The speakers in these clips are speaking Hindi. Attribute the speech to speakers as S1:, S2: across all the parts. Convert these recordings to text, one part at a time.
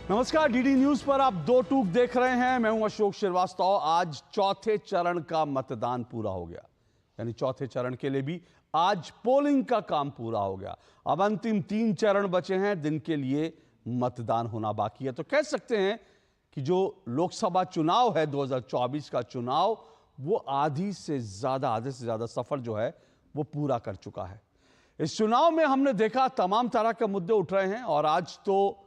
S1: नमस्कार, डीडी न्यूज पर आप दो टूक देख रहे हैं। मैं हूं अशोक श्रीवास्तव। आज चौथे चरण का मतदान पूरा हो गया, यानी चौथे चरण के लिए भी आज पोलिंग का काम पूरा हो गया। अब अंतिम 3 चरण बचे हैं, दिन के लिए मतदान होना बाकी है। तो कह सकते हैं कि जो लोकसभा चुनाव है 2024 का चुनाव, वो आधे से ज्यादा सफर जो है वो पूरा कर चुका है। इस चुनाव में हमने देखा तमाम तरह के मुद्दे उठ रहे हैं और आज तो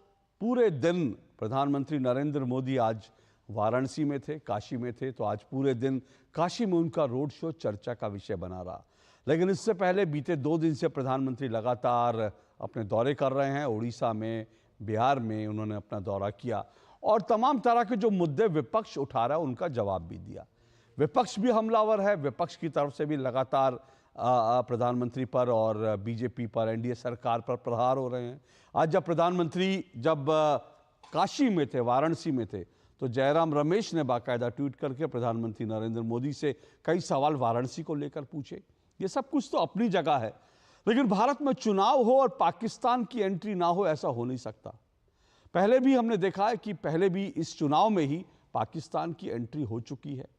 S1: पूरे दिन प्रधानमंत्री नरेंद्र मोदी आज वाराणसी में थे, काशी में थे, तो आज पूरे दिन काशी में उनका रोड शो चर्चा का विषय बना रहा। लेकिन इससे पहले बीते 2 दिन से प्रधानमंत्री लगातार अपने दौरे कर रहे हैं। उड़ीसा में, बिहार में उन्होंने अपना दौरा किया और तमाम तरह के जो मुद्दे विपक्ष उठा रहा है उनका जवाब भी दिया। विपक्ष भी हमलावर है, विपक्ष की तरफ से भी लगातार प्रधानमंत्री पर और बीजेपी पर, एनडीए सरकार पर प्रहार हो रहे हैं। आज जब प्रधानमंत्री काशी में थे, वाराणसी में थे, तो जयराम रमेश ने बाकायदा ट्वीट करके प्रधानमंत्री नरेंद्र मोदी से कई सवाल वाराणसी को लेकर पूछे। ये सब कुछ तो अपनी जगह है, लेकिन भारत में चुनाव हो और पाकिस्तान की एंट्री ना हो, ऐसा हो नहीं सकता। पहले भी हमने देखा है कि पहले भी इस चुनाव में ही पाकिस्तान की एंट्री हो चुकी है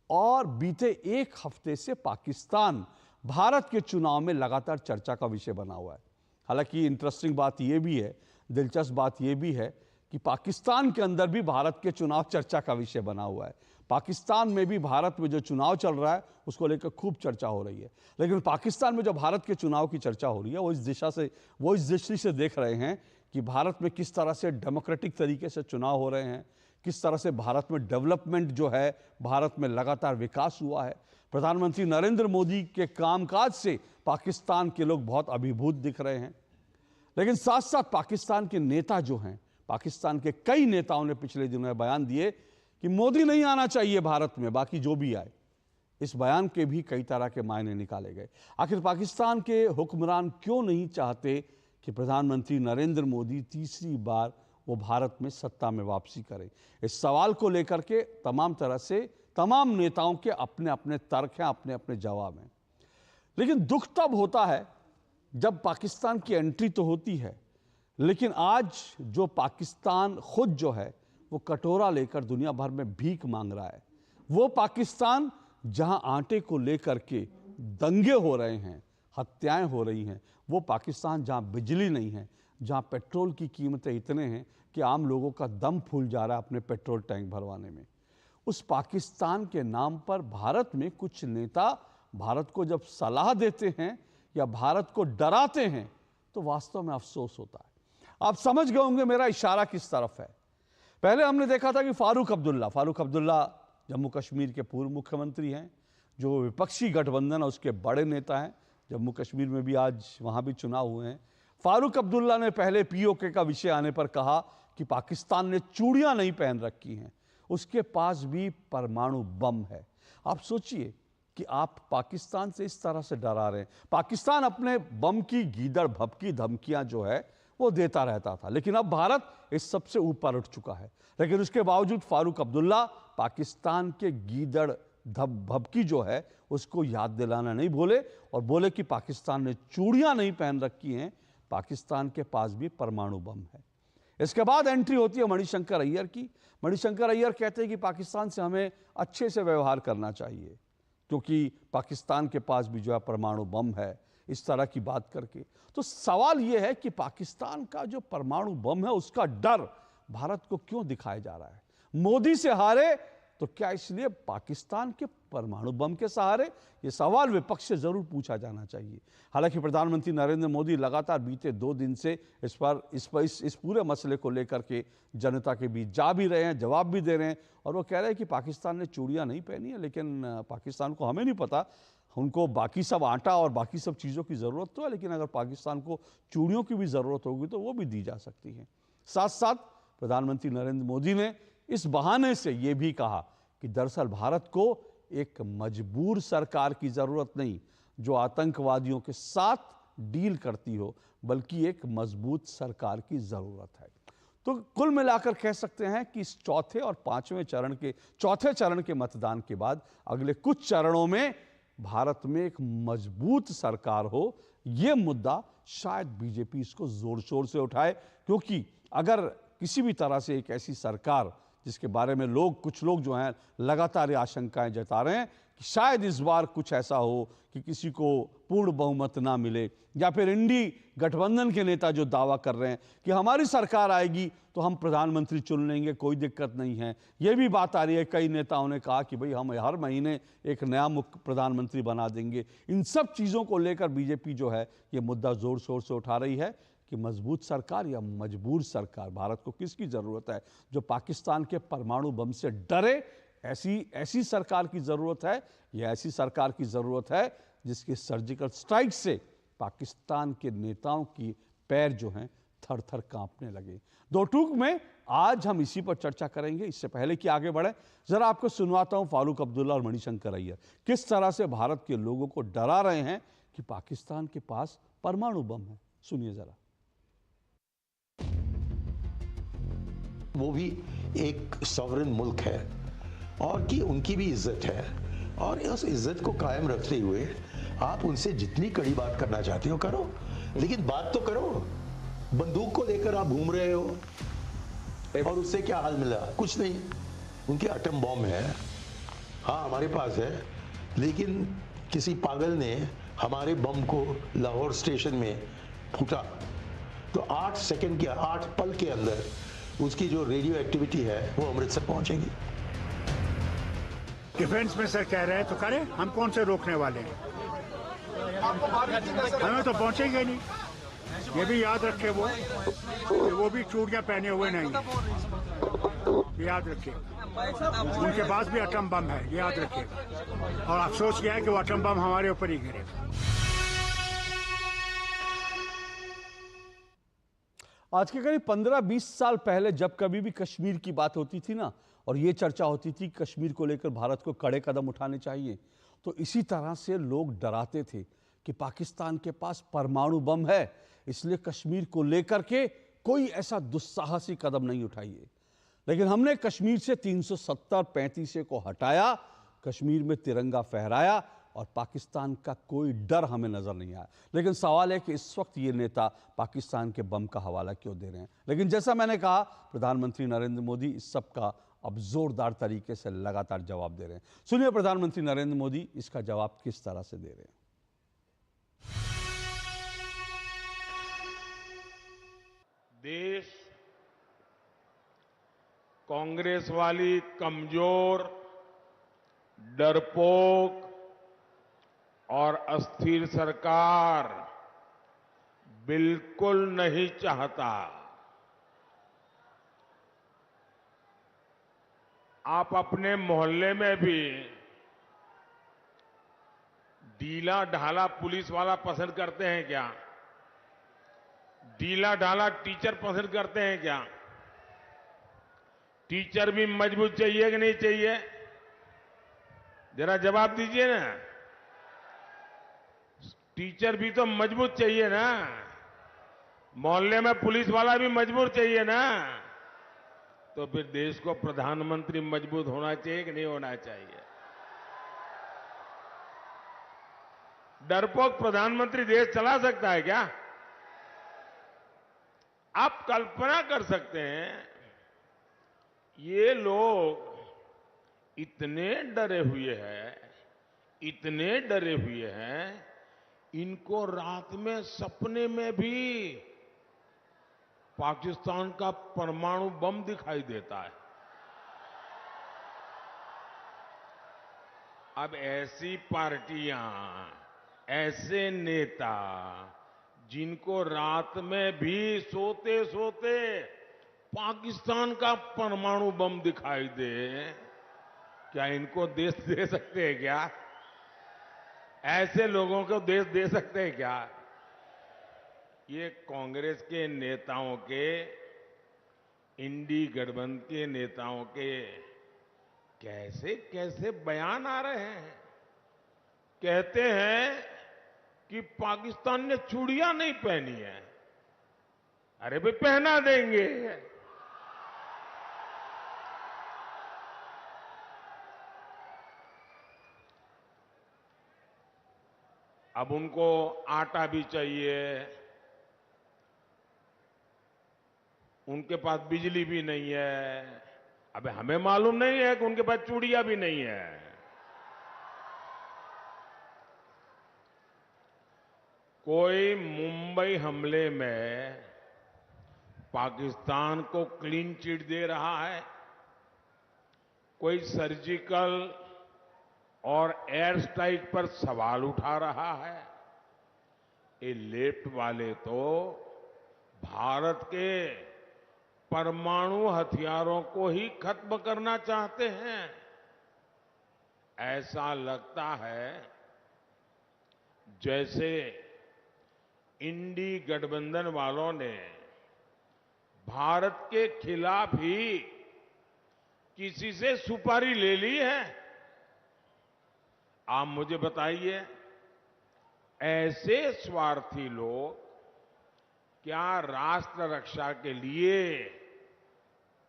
S1: और बीते 1 हफ्ते से पाकिस्तान भारत के चुनाव में लगातार चर्चा का विषय बना हुआ है। हालांकि इंटरेस्टिंग बात यह भी है, दिलचस्प बात यह भी है कि पाकिस्तान के अंदर भी भारत के चुनाव चर्चा का विषय बना हुआ है। पाकिस्तान में भी भारत में जो चुनाव चल रहा है उसको लेकर खूब चर्चा हो रही है। लेकिन पाकिस्तान में जो भारत के चुनाव की चर्चा हो रही है वो इस दृष्टि से देख रहे हैं कि भारत में किस तरह से डेमोक्रेटिक तरीके से चुनाव हो रहे हैं, किस तरह से भारत में डेवलपमेंट जो है, भारत में लगातार विकास हुआ है। प्रधानमंत्री नरेंद्र मोदी के कामकाज से पाकिस्तान के लोग बहुत अभिभूत दिख रहे हैं। लेकिन साथ साथ पाकिस्तान के नेता जो हैं, पाकिस्तान के कई नेताओं ने पिछले दिनों बयान दिए कि मोदी नहीं आना चाहिए भारत में, बाकी जो भी आए। इस बयान के भी कई तरह के मायने निकाले गए। आखिर पाकिस्तान के हुक्मरान क्यों नहीं चाहते कि प्रधानमंत्री नरेंद्र मोदी तीसरी बार वो भारत में सत्ता में वापसी करें? इस सवाल को लेकर के तमाम तरह से तमाम नेताओं के अपने अपने तर्क हैं, अपने अपने जवाब हैं। लेकिन दुख तब होता है जब पाकिस्तान की एंट्री तो होती है, लेकिन आज जो पाकिस्तान खुद जो है वो कटोरा लेकर दुनिया भर में भीख मांग रहा है। वो पाकिस्तान जहां आटे को लेकर के दंगे हो रहे हैं, हत्याएं हो रही हैं, वो पाकिस्तान जहां बिजली नहीं है, जहां पेट्रोल की कीमतें इतने हैं कि आम लोगों का दम फूल जा रहा है अपने पेट्रोल टैंक भरवाने में, उस पाकिस्तान के नाम पर भारत में कुछ नेता भारत को जब सलाह देते हैं या भारत को डराते हैं तो वास्तव में अफसोस होता है। आप समझ गए होंगे मेरा इशारा किस तरफ है। पहले हमने देखा था कि फारूक अब्दुल्ला जम्मू कश्मीर के पूर्व मुख्यमंत्री हैं, जो विपक्षी गठबंधन है उसके बड़े नेता हैं। जम्मू कश्मीर में भी आज वहां भी चुनाव हुए हैं। फारूक अब्दुल्ला ने पहले पीओके का विषय आने पर कहा कि पाकिस्तान ने चूड़ियां नहीं पहन रखी हैं, उसके पास भी परमाणु बम है। आप सोचिए कि आप पाकिस्तान से इस तरह से डरा रहे हैं। पाकिस्तान अपने बम की गीदड़ भभकी धमकियां जो है वो देता रहता था, लेकिन अब भारत इस सबसे ऊपर उठ चुका है। लेकिन उसके बावजूद फारूक अब्दुल्ला पाकिस्तान के गीदड़ भभकी जो है उसको याद दिलाना नहीं भूले और बोले कि पाकिस्तान ने चूड़ियां नहीं पहन रखी हैं, पाकिस्तान के पास भी परमाणु बम है। इसके बाद एंट्री होती है मणिशंकर अय्यर की। मणिशंकर अय्यर कहते हैं कि पाकिस्तान से हमें अच्छे से व्यवहार करना चाहिए क्योंकि पाकिस्तान के पास भी जो है परमाणु बम है, इस तरह की बात करके। तो सवाल यह है कि पाकिस्तान का जो परमाणु बम है उसका डर भारत को क्यों दिखाया जा रहा है? मोदी से हारे तो क्या इसलिए पाकिस्तान के परमाणु बम के सहारे? यह सवाल विपक्ष से जरूर पूछा जाना चाहिए। हालांकि प्रधानमंत्री नरेंद्र मोदी लगातार बीते 2 दिन से इस पूरे मसले को लेकर के जनता के बीच जा भी रहे हैं, जवाब भी दे रहे हैं और वो कह रहे हैं कि पाकिस्तान ने चूड़ियां नहीं पहनी है, लेकिन पाकिस्तान को हमें नहीं पता, उनको बाकी सब आटा और बाकी सब चीज़ों की ज़रूरत तो है, लेकिन अगर पाकिस्तान को चूड़ियों की भी ज़रूरत होगी तो वो भी दी जा सकती है। साथ साथ प्रधानमंत्री नरेंद्र मोदी ने इस बहाने से यह भी कहा कि दरअसल भारत को एक मजबूर सरकार की जरूरत नहीं जो आतंकवादियों के साथ डील करती हो, बल्कि एक मजबूत सरकार की जरूरत है। तो कुल मिलाकर कह सकते हैं कि इस चौथे चरण के मतदान के बाद अगले कुछ चरणों में भारत में एक मजबूत सरकार हो, यह मुद्दा शायद बीजेपी इसको जोर शोर से उठाए, क्योंकि अगर किसी भी तरह से एक ऐसी सरकार जिसके बारे में कुछ लोग जो हैं लगातार ये आशंकाएं जता रहे हैं कि शायद इस बार कुछ ऐसा हो कि किसी को पूर्ण बहुमत ना मिले, या फिर इंडी गठबंधन के नेता जो दावा कर रहे हैं कि हमारी सरकार आएगी तो हम प्रधानमंत्री चुन लेंगे, कोई दिक्कत नहीं है। यह भी बात आ रही है, कई नेताओं ने कहा कि भाई हम हर महीने एक नया मुख्य प्रधानमंत्री बना देंगे। इन सब चीज़ों को लेकर बीजेपी जो है ये मुद्दा जोर शोर से उठा रही है कि मजबूत सरकार या मजबूर सरकार, भारत को किसकी जरूरत है? जो पाकिस्तान के परमाणु बम से डरे, ऐसी सरकार की जरूरत है, या ऐसी सरकार की जरूरत है जिसके सर्जिकल स्ट्राइक से पाकिस्तान के नेताओं की पैर जो हैं थर थर कांपने लगे। दो टूक में आज हम इसी पर चर्चा करेंगे। इससे पहले कि आगे बढ़े, जरा आपको सुनवाता हूं फारूक अब्दुल्ला और मणिशंकर अय्यर किस तरह से भारत के लोगों को डरा रहे हैं कि पाकिस्तान के पास परमाणु बम है। सुनिए जरा।
S2: वो भी एक सॉवरेन मुल्क है और कि उनकी भी इज्जत है, और उस इज्जत को कायम रखते हुए आप उनसे जितनी कड़ी बात करना चाहते हो करो, लेकिन बात तो करो। बंदूक को लेकर आप घूम रहे हो और उससे क्या हाल मिला? कुछ नहीं। उनके एटम बॉम्ब है, हाँ हमारे पास है, लेकिन किसी पागल ने हमारे बम को लाहौर स्टेशन में फूटा तो 8 सेकंड के 8 पल के अंदर उसकी जो रेडियो एक्टिविटी है वो अमृतसर पहुंचेगी।
S3: डिफेंस में सर कह रहे हैं तो करें, हम कौन से रोकने वाले हैं? हमें तो पहुंचेंगे नहीं। ये भी याद रखे वो भी चूड़ियां पहने हुए नहीं, याद रखिए। उनके पास भी एटम बम है, याद रखिए। और अफसोस यह है कि वो एटम बम हमारे ऊपर ही गिरेगा।
S1: आज के करीब 15-20 साल पहले जब कभी भी कश्मीर की बात होती थी ना, और ये चर्चा होती थी कश्मीर को लेकर भारत को कड़े कदम उठाने चाहिए, तो इसी तरह से लोग डराते थे कि पाकिस्तान के पास परमाणु बम है, इसलिए कश्मीर को लेकर के कोई ऐसा दुस्साहसी कदम नहीं उठाइए। लेकिन हमने कश्मीर से 370-35 को हटाया, कश्मीर में तिरंगा फहराया और पाकिस्तान का कोई डर हमें नजर नहीं आया। लेकिन सवाल है कि इस वक्त ये नेता पाकिस्तान के बम का हवाला क्यों दे रहे हैं? लेकिन जैसा मैंने कहा, प्रधानमंत्री नरेंद्र मोदी इस सब का अब जोरदार तरीके से लगातार जवाब दे रहे हैं। सुनिए प्रधानमंत्री नरेंद्र मोदी इसका जवाब किस तरह से दे रहे हैं।
S4: देश कांग्रेस वाली कमजोर, डरपोक और अस्थिर सरकार बिल्कुल नहीं चाहता। आप अपने मोहल्ले में भी ढीला ढाला पुलिस वाला पसंद करते हैं क्या? ढीला ढाला टीचर पसंद करते हैं क्या? टीचर भी मजबूत चाहिए कि नहीं चाहिए? जरा जवाब दीजिए ना। टीचर भी तो मजबूत चाहिए ना। मोहल्ले में पुलिस वाला भी मजबूत चाहिए ना। तो फिर देश को प्रधानमंत्री मजबूत होना चाहिए कि नहीं होना चाहिए? डरपोक प्रधानमंत्री देश चला सकता है क्या? आप कल्पना कर सकते हैं, ये लोग इतने डरे हुए हैं, इनको रात में सपने में भी पाकिस्तान का परमाणु बम दिखाई देता है। अब ऐसी पार्टियां, ऐसे नेता जिनको रात में भी सोते सोते पाकिस्तान का परमाणु बम दिखाई दे, क्या इनको देश दे सकते हैं क्या? ऐसे लोगों को देश दे सकते हैं क्या? ये कांग्रेस के नेताओं के, इंडी गठबंधन के नेताओं के कैसे कैसे बयान आ रहे हैं। कहते हैं कि पाकिस्तान ने चूड़ियां नहीं पहनी है। अरे भाई पहना देंगे। अब उनको आटा भी चाहिए, उनके पास बिजली भी नहीं है। अबे हमें मालूम नहीं है कि उनके पास चूड़ियां भी नहीं है। कोई मुंबई हमले में पाकिस्तान को क्लीन चिट दे रहा है, कोई सर्जिकल और एयर स्ट्राइक पर सवाल उठा रहा है। ये लेफ्ट वाले तो भारत के परमाणु हथियारों को ही खत्म करना चाहते हैं। ऐसा लगता है जैसे इंडी गठबंधन वालों ने भारत के खिलाफ ही किसी से सुपारी ले ली है। आप मुझे बताइए, ऐसे स्वार्थी लोग क्या राष्ट्र रक्षा के लिए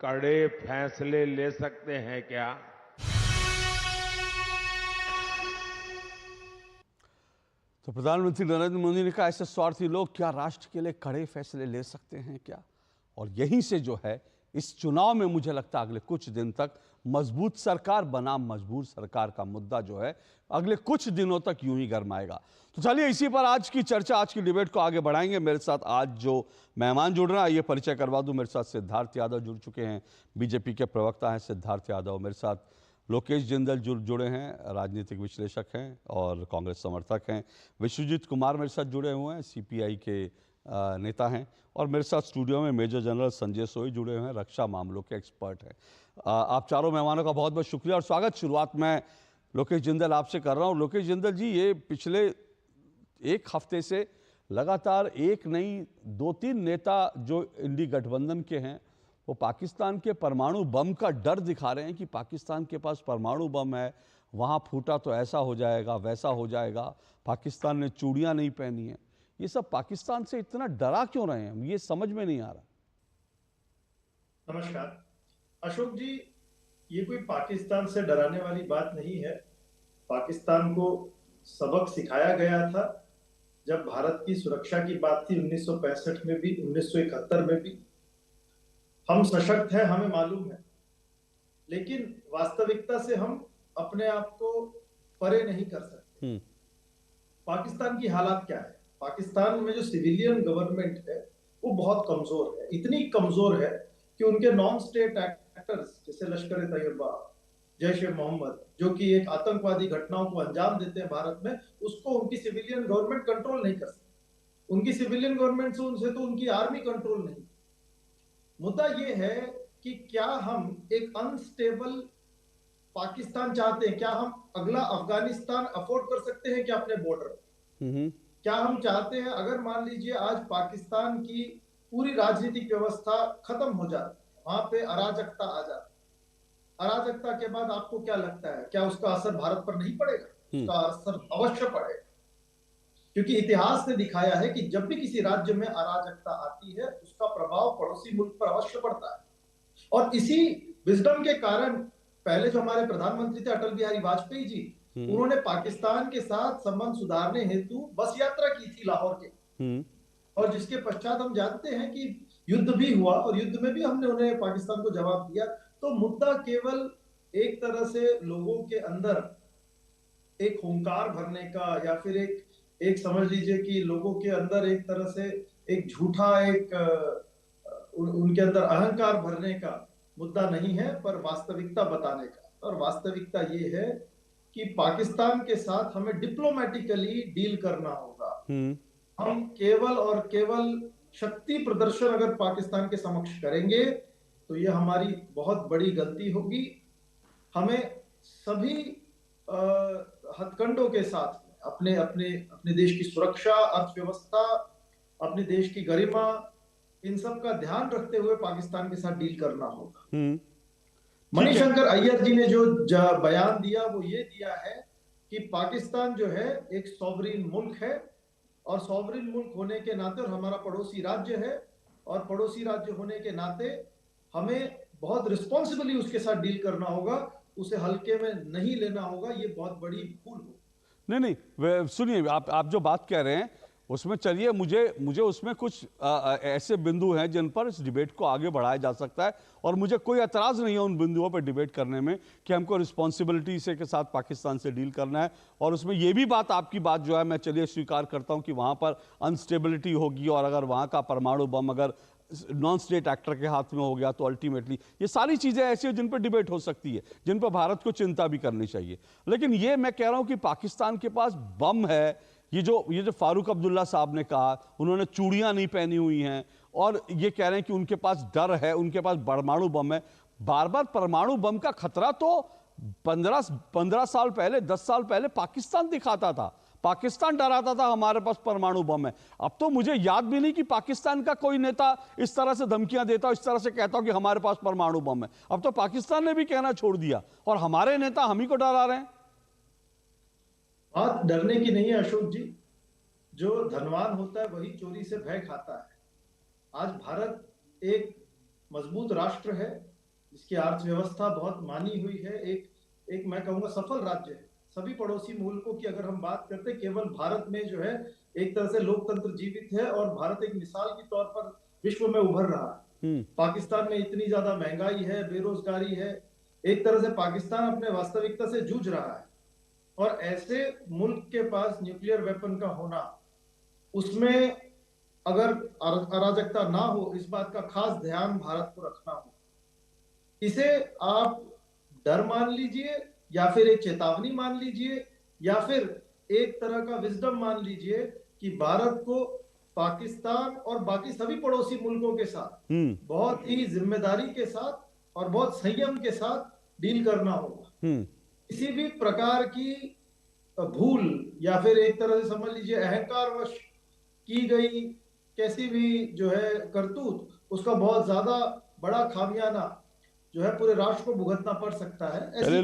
S4: कड़े फैसले ले सकते हैं क्या?
S1: तो प्रधानमंत्री नरेंद्र मोदी ने कहा, ऐसे स्वार्थी लोग क्या राष्ट्र के लिए कड़े फैसले ले सकते हैं क्या? और यहीं से जो है इस चुनाव में मुझे लगता है अगले कुछ दिन तक मजबूत सरकार बनाम मजबूर सरकार का मुद्दा जो है अगले कुछ दिनों तक यूं ही गरमाएगा। तो चलिए इसी पर आज की चर्चा, आज की डिबेट को आगे बढ़ाएंगे। मेरे साथ आज जो मेहमान जुड़ रहे हैं, ये परिचय करवा दूं। मेरे साथ सिद्धार्थ यादव जुड़ चुके हैं, बीजेपी के प्रवक्ता हैं सिद्धार्थ यादव। मेरे साथ लोकेश जिंदल जुड़े हैं, राजनीतिक विश्लेषक हैं और कांग्रेस समर्थक हैं। विश्वजीत कुमार मेरे साथ जुड़े हुए हैं, सीपीआई के नेता हैं। और मेरे साथ स्टूडियो में मेजर जनरल संजय सोई जुड़े हुए हैं, रक्षा मामलों के एक्सपर्ट हैं। आप चारों मेहमानों का बहुत बहुत शुक्रिया और स्वागत। शुरुआत में लोकेश जिंदल आपसे कर रहा हूँ। लोकेश जिंदल जी, ये पिछले एक हफ्ते से लगातार एक नहीं 2-3 नेता जो इंडी गठबंधन के हैं वो पाकिस्तान के परमाणु बम का डर दिखा रहे हैं कि पाकिस्तान के पास परमाणु बम है, वहाँ फूटा तो ऐसा हो जाएगा, वैसा हो जाएगा, पाकिस्तान ने चूड़ियाँ नहीं पहनी हैं। ये सब पाकिस्तान से इतना डरा क्यों रहे हैं, ये समझ में नहीं आ रहा।
S5: नमस्कार अशोक जी, ये कोई पाकिस्तान से डराने वाली बात नहीं है। पाकिस्तान को सबक सिखाया गया था जब भारत की सुरक्षा की बात थी 1965 में भी, 1971 में भी। हम सशक्त हैं, हमें मालूम है, लेकिन वास्तविकता से हम अपने आप को परे नहीं कर सकते। पाकिस्तान की हालात क्या है? पाकिस्तान में जो सिविलियन गवर्नमेंट है वो बहुत कमजोर है, इतनी कमजोर है कि उनके नॉन स्टेट एक्टर्स जैसे लश्कर तैयबा, जैश ए मोहम्मद, जो कि एक आतंकवादी घटनाओं को अंजाम देते हैं भारत में, उसको उनकी सिविलियन गवर्नमेंट कंट्रोल नहीं कर सकती। उनकी सिविलियन गवर्नमेंट से तो उनकी आर्मी कंट्रोल नहीं। मुद्दा ये है कि क्या हम एक अनस्टेबल पाकिस्तान चाहते हैं? क्या हम अगला अफगानिस्तान अफोर्ड कर सकते हैं क्या अपने बॉर्डर? क्या हम चाहते हैं अगर मान लीजिए आज पाकिस्तान की पूरी राजनीतिक व्यवस्था खत्म हो जाती है, वहां पे अराजकता आ जाती, अराजकता के बाद आपको क्या लगता है, क्या उसका असर भारत पर नहीं पड़ेगा? उसका असर अवश्य पड़ेगा, क्योंकि इतिहास ने दिखाया है कि जब भी किसी राज्य में अराजकता आती है उसका प्रभाव पड़ोसी मुल्क पर अवश्य पड़ता है। और इसी विजडम के कारण पहले जो हमारे प्रधानमंत्री थे अटल बिहारी वाजपेयी जी, उन्होंने पाकिस्तान के साथ संबंध सुधारने हेतु बस यात्रा की थी लाहौर के, और जिसके पश्चात हम जानते हैं कि युद्ध भी हुआ और युद्ध में भी हमने उन्हें पाकिस्तान को जवाब दिया। तो मुद्दा केवल एक तरह से लोगों के अंदर एक हुंकार भरने का, या फिर एक समझ लीजिए कि लोगों के अंदर एक तरह से एक झूठा उनके अंदर अहंकार भरने का मुद्दा नहीं है, पर वास्तविकता बताने का। और वास्तविकता ये है कि पाकिस्तान के साथ हमें डिप्लोमेटिकली डील करना होगा। हम केवल और केवल शक्ति प्रदर्शन अगर पाकिस्तान के समक्ष करेंगे तो ये हमारी बहुत बड़ी गलती होगी। हमें सभी हथकंडों के साथ अपने अपने अपने देश की सुरक्षा, अर्थव्यवस्था, अपने देश की गरिमा, इन सब का ध्यान रखते हुए पाकिस्तान के साथ डील करना होगा। मणिशंकर अय्यर जी ने जो बयान दिया वो ये दिया है कि पाकिस्तान जो है एक सॉवरिन मुल्क है, और सॉवरिन मुल्क होने के नाते, और हमारा पड़ोसी राज्य है, और पड़ोसी राज्य होने के नाते हमें बहुत रिस्पॉन्सिबली उसके साथ डील करना होगा, उसे हल्के में नहीं लेना होगा। ये बहुत बड़ी भूल हो।
S1: नहीं, सुनिए, आप जो बात कह रहे हैं उसमें चलिए, मुझे उसमें कुछ ऐसे बिंदु हैं जिन पर इस डिबेट को आगे बढ़ाया जा सकता है, और मुझे कोई एतराज नहीं है उन बिंदुओं पर डिबेट करने में कि हमको रिस्पॉन्सिबिलिटी से के साथ पाकिस्तान से डील करना है। और उसमें यह भी बात, आपकी बात जो है, मैं चलिए स्वीकार करता हूं कि वहां पर अनस्टेबिलिटी होगी, और अगर वहां का परमाणु बम अगर नॉन स्टेट एक्टर के हाथ में हो गया तो अल्टीमेटली ये सारी चीजें ऐसी हैं जिन पर डिबेट हो सकती है, जिन पर भारत को चिंता भी करनी चाहिए। लेकिन ये मैं कह रहा हूं कि पाकिस्तान के पास बम है। ये जो फारूक अब्दुल्ला साहब ने कहा, उन्होंने चूड़ियां नहीं पहनी हुई हैं और ये कह रहे हैं कि उनके पास डर है, उनके पास परमाणु बम है। बार बार परमाणु बम का खतरा तो 15 साल पहले, 10 साल पहले पाकिस्तान दिखाता था। पाकिस्तान डराता था हमारे पास परमाणु बम है। अब तो मुझे याद भी नहीं कि पाकिस्तान का कोई नेता इस तरह से धमकियां देता हो, इस तरह से कहता हो कि हमारे पास परमाणु बम है। अब तो पाकिस्तान ने भी कहना छोड़ दिया और हमारे नेता हम ही को डरा रहे हैं।
S5: बात डरने की नहीं है अशोक जी। जो धनवान होता है वही चोरी से भय खाता है। आज भारत एक मजबूत राष्ट्र है, जिसकी अर्थव्यवस्था बहुत मानी हुई है, एक मैं कहूंगा सफल राज्य है। सभी पड़ोसी मुल्कों की अगर हम बात करते, केवल भारत में जो है एक तरह से लोकतंत्र जीवित है और भारत एक मिसाल के तौर पर विश्व में उभर रहा है। पाकिस्तान में इतनी ज्यादा महंगाई है, बेरोजगारी है, एक तरह से पाकिस्तान अपने वास्तविकता से जूझ रहा है। और ऐसे मुल्क के पास न्यूक्लियर वेपन का होना, उसमें अगर अराजकता ना हो, इस बात का खास ध्यान भारत को रखना हो। इसे आप डर मान लीजिए या फिर एक चेतावनी मान लीजिए या फिर एक तरह का विजडम मान लीजिए कि भारत को पाकिस्तान और बाकी सभी पड़ोसी मुल्कों के साथ बहुत ही जिम्मेदारी के साथ और बहुत संयम के साथ डील करना होगा। किसी भी प्रकार की भूल या फिर एक तरह से समझ लीजिए अहंकारवश की गई कैसी भी जो है करतूत, उसका बहुत ज्यादा बड़ा खामियाना जो है पूरे राष्ट्र को भुगतना पड़ सकता है।
S1: चलिए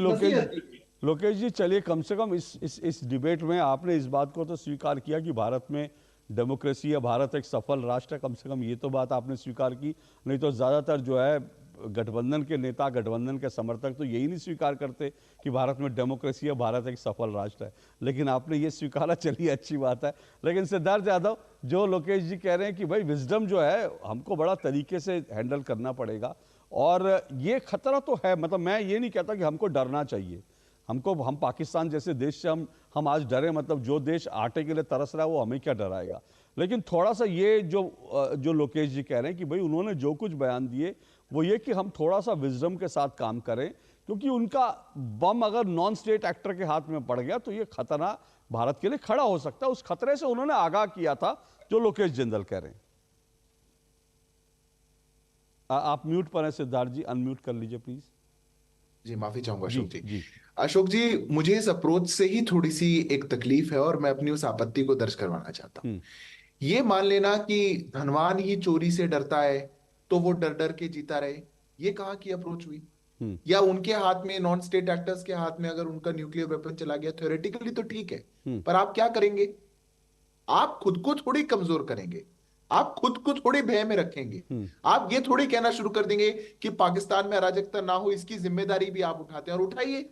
S1: लोकेश जी, चलिए कम से कम इस डिबेट में आपने इस बात को तो स्वीकार किया कि भारत में डेमोक्रेसी है, भारत एक सफल राष्ट्र है। कम से कम ये तो बात आपने स्वीकार की। नहीं तो ज़्यादातर जो है गठबंधन के नेता, गठबंधन के समर्थक तो यही नहीं स्वीकार करते कि भारत में डेमोक्रेसी है, भारत एक सफल राष्ट्र है। लेकिन आपने ये स्वीकारा, चलिए अच्छी बात है। लेकिन सिद्धार्थ यादव, जो लोकेश जी कह रहे हैं कि भाई विजडम जो है हमको बड़ा तरीके से हैंडल करना पड़ेगा, और ये खतरा तो है। मतलब मैं ये नहीं कहता कि हमको डरना चाहिए, हम पाकिस्तान जैसे देश से हम आज डरे, मतलब जो देश आटे के लिए तरस रहा है वो हमें क्या डराएगा। लेकिन थोड़ा सा ये जो लोकेश जी कह रहे हैं कि भाई उन्होंने जो कुछ बयान दिए वो ये कि हम थोड़ा सा विजडम के साथ काम करें, क्योंकि उनका बम अगर नॉन स्टेट एक्टर के हाथ में पड़ गया तो ये खतरा भारत के लिए खड़ा हो सकता है। उस खतरे से उन्होंने आगाह किया था, जो लोकेश जिंदल कह रहे हैं। आप म्यूट पर हैं सिद्धार्थ जी, अनम्यूट कर लीजिए प्लीज।
S6: जी माफी चाहूंगा अशोक जी। अशोक जी, मुझे इस अप्रोच से ही थोड़ी सी एक तकलीफ है और मैं अपनी उस आपत्ति को दर्ज करवाना चाहता हूं। ये मान लेना कि धनवान ही चोरी से डरता है तो वो डर डर के जीता रहे, ये कहाँ की अप्रोच हुई? या उनके हाथ में, नॉन स्टेट एक्टर्स के हाथ में अगर उनका न्यूक्लियर वेपन चला गया, थ्योरेटिकली तो ठीक है, पर आप क्या करेंगे? आप खुद को थोड़ी कमजोर करेंगे, आप खुद को थोड़ी भय में रखेंगे। आप ये थोड़ी कहना शुरू कर देंगे कि पाकिस्तान में अराजकता ना हो, इसकी जिम्मेदारी भी आप उठाते हैं। और उठाइए,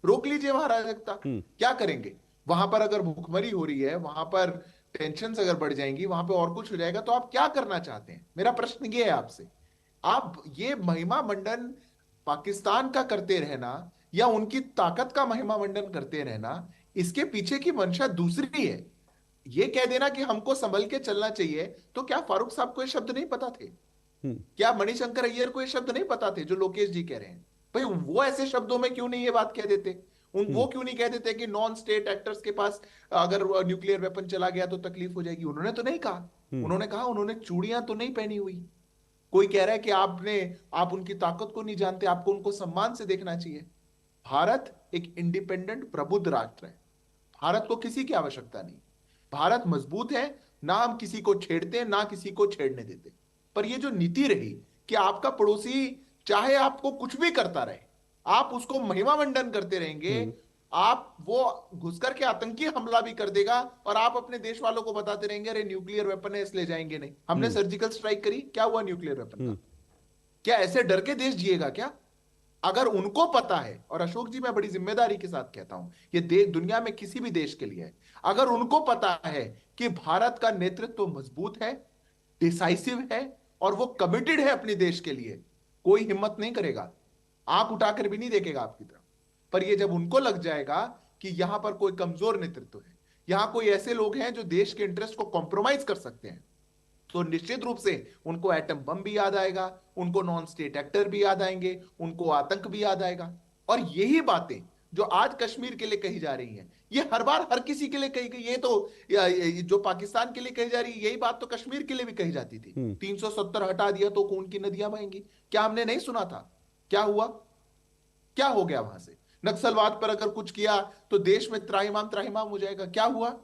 S6: रोक लीजिए वहां अराजकता। क्या करेंगे? वहां पर अगर भूखमरी हो रही है, वहां पर टेंशन अगर बढ़ जाएंगी, वहां पे और कुछ हो जाएगा, तो आप क्या करना चाहते हैं? मेरा प्रश्न ये है आपसे। आप ये महिमा मंडन पाकिस्तान का करते रहना या उनकी ताकत का महिमा मंडन करते रहना, इसके पीछे की मंशा दूसरी है। ये कह देना कि हमको संभल के चलना चाहिए, तो क्या फारूक साहब को ये शब्द नहीं पता थे? क्या मणिशंकर अय्यर को ये शब्द नहीं पता थे जो लोकेश जी कह रहे हैं? भाई वो ऐसे शब्दों में क्यों नहीं ये बात कह देते? वो क्यों नहीं कह देते कि नॉन स्टेट एक्टर्स के पास अगर न्यूक्लियर वेपन चला गया तो तकलीफ हो जाएगी? उन्होंने तो नहीं कहा। उन्होंने कहा उन्होंने चूड़ियां तो नहीं पहनी हुई। कोई कह रहा है कि आप उनकी ताकत को नहीं जानते, आपको उनको सम्मान से देखना चाहिए। भारत एक इंडिपेंडेंट प्रबुद्ध राष्ट्र है, भारत को किसी की आवश्यकता नहीं। भारत मजबूत है, ना हम किसी को छेड़ते ना किसी को छेड़ने देते। पर ये जो नीति रही कि आपका पड़ोसी चाहे आपको कुछ भी करता रहे, आप उसको महिमा मंडन करते रहेंगे, आप वो घुसकर के आतंकी हमला भी कर देगा और आप अपने देश वालों को बताते रहेंगे अरे न्यूक्लियर वेपन है इसलिए जाएंगे नहीं। हमने सर्जिकल स्ट्राइक करी, क्या हुआ न्यूक्लियर वेपन का? क्या ऐसे डर के देश जिएगा क्या? अगर उनको पता है, और अशोक जी मैं बड़ी जिम्मेदारी के साथ कहता हूं, ये दुनिया में किसी भी देश के लिए है, अगर उनको पता है कि भारत का नेतृत्व मजबूत है, डिसाइसिव है और वो कमिटेड है अपने देश के लिए, कोई हिम्मत नहीं करेगा, आंख उठाकर भी नहीं देखेगा आपकी तरफ। पर ये जब उनको लग जाएगा कि यहां पर कोई कमजोर नेतृत्व है, यहां कोई ऐसे लोग हैं जो देश के इंटरेस्ट को कॉम्प्रोमाइज कर सकते हैं, तो निश्चित रूप से उनको एटम बम भी याद आएगा, उनको नॉन स्टेट एक्टर भी याद आएंगे, उनको आतंक भी याद आएगा। और यही बातें जो आज कश्मीर के लिए कही जा रही हैं, ये हर बार हर किसी के लिए कही गई। ये तो जो पाकिस्तान के लिए कही जा रही है, यही बात तो कश्मीर के लिए भी कही जाती थी। 370 हटा दिया तो खून की नदियां बहेंगी, क्या हमने नहीं सुना था? क्या हुआ? क्या हो गया वहां से? नक्सलवाद पर अगर कुछ किया तो देश में त्राहिमाम त्राहिमाम हो जाएगा, क्या हुआ?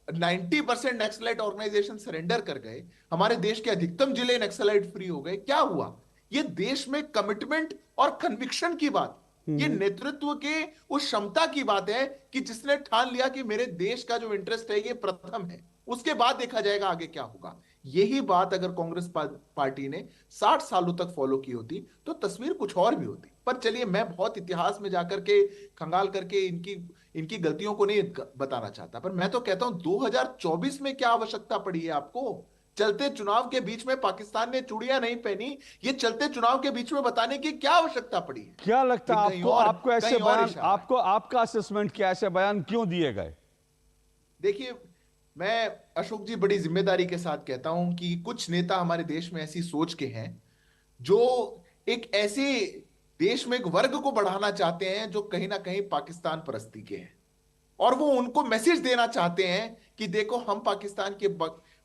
S6: 90% नक्सलाइट ऑर्गेनाइजेशन सरेंडर कर गए, हमारे देश के अधिकतम जिले नक्सलाइट फ्री हो गए, क्या हुआ? ये देश में कमिटमेंट और कन्विक्शन की बात, ये नेतृत्व के उस क्षमता की बात है कि जिसने ठान लिया कि मेरे देश का जो इंटरेस्ट है ये प्रथम है, उसके बाद देखा जाएगा आगे क्या होगा। यही बात अगर कांग्रेस पार्टी ने 60 सालों तक फॉलो की होती तो तस्वीर कुछ और भी होती। पर चलिए, मैं बहुत इतिहास में जाकर के खंगाल करके इनकी गलतियों को नहीं बताना चाहता, पर मैं तो कहता हूं 2024 में क्या आवश्यकता पड़ी है आपको? चलते चुनाव के बीच में पाकिस्तान ने चूड़ियां नहीं पहनी, ये चलते चुनाव के बीच में बताने की क्या आवश्यकता पड़ी है?
S1: क्या लगता है आपको ऐसे बयान, आपका असेसमेंट क्या, ऐसे बयान क्यों दिए गए?
S6: देखिए, मैं अशोक जी बड़ी जिम्मेदारी के साथ कहता हूं कि कुछ नेता हमारे देश में ऐसी सोच के हैं जो एक ऐसे देश में एक वर्ग को बढ़ाना चाहते हैं जो कहीं ना कहीं पाकिस्तान परस्ती के हैं, और वो उनको मैसेज देना चाहते हैं कि देखो हम पाकिस्तान के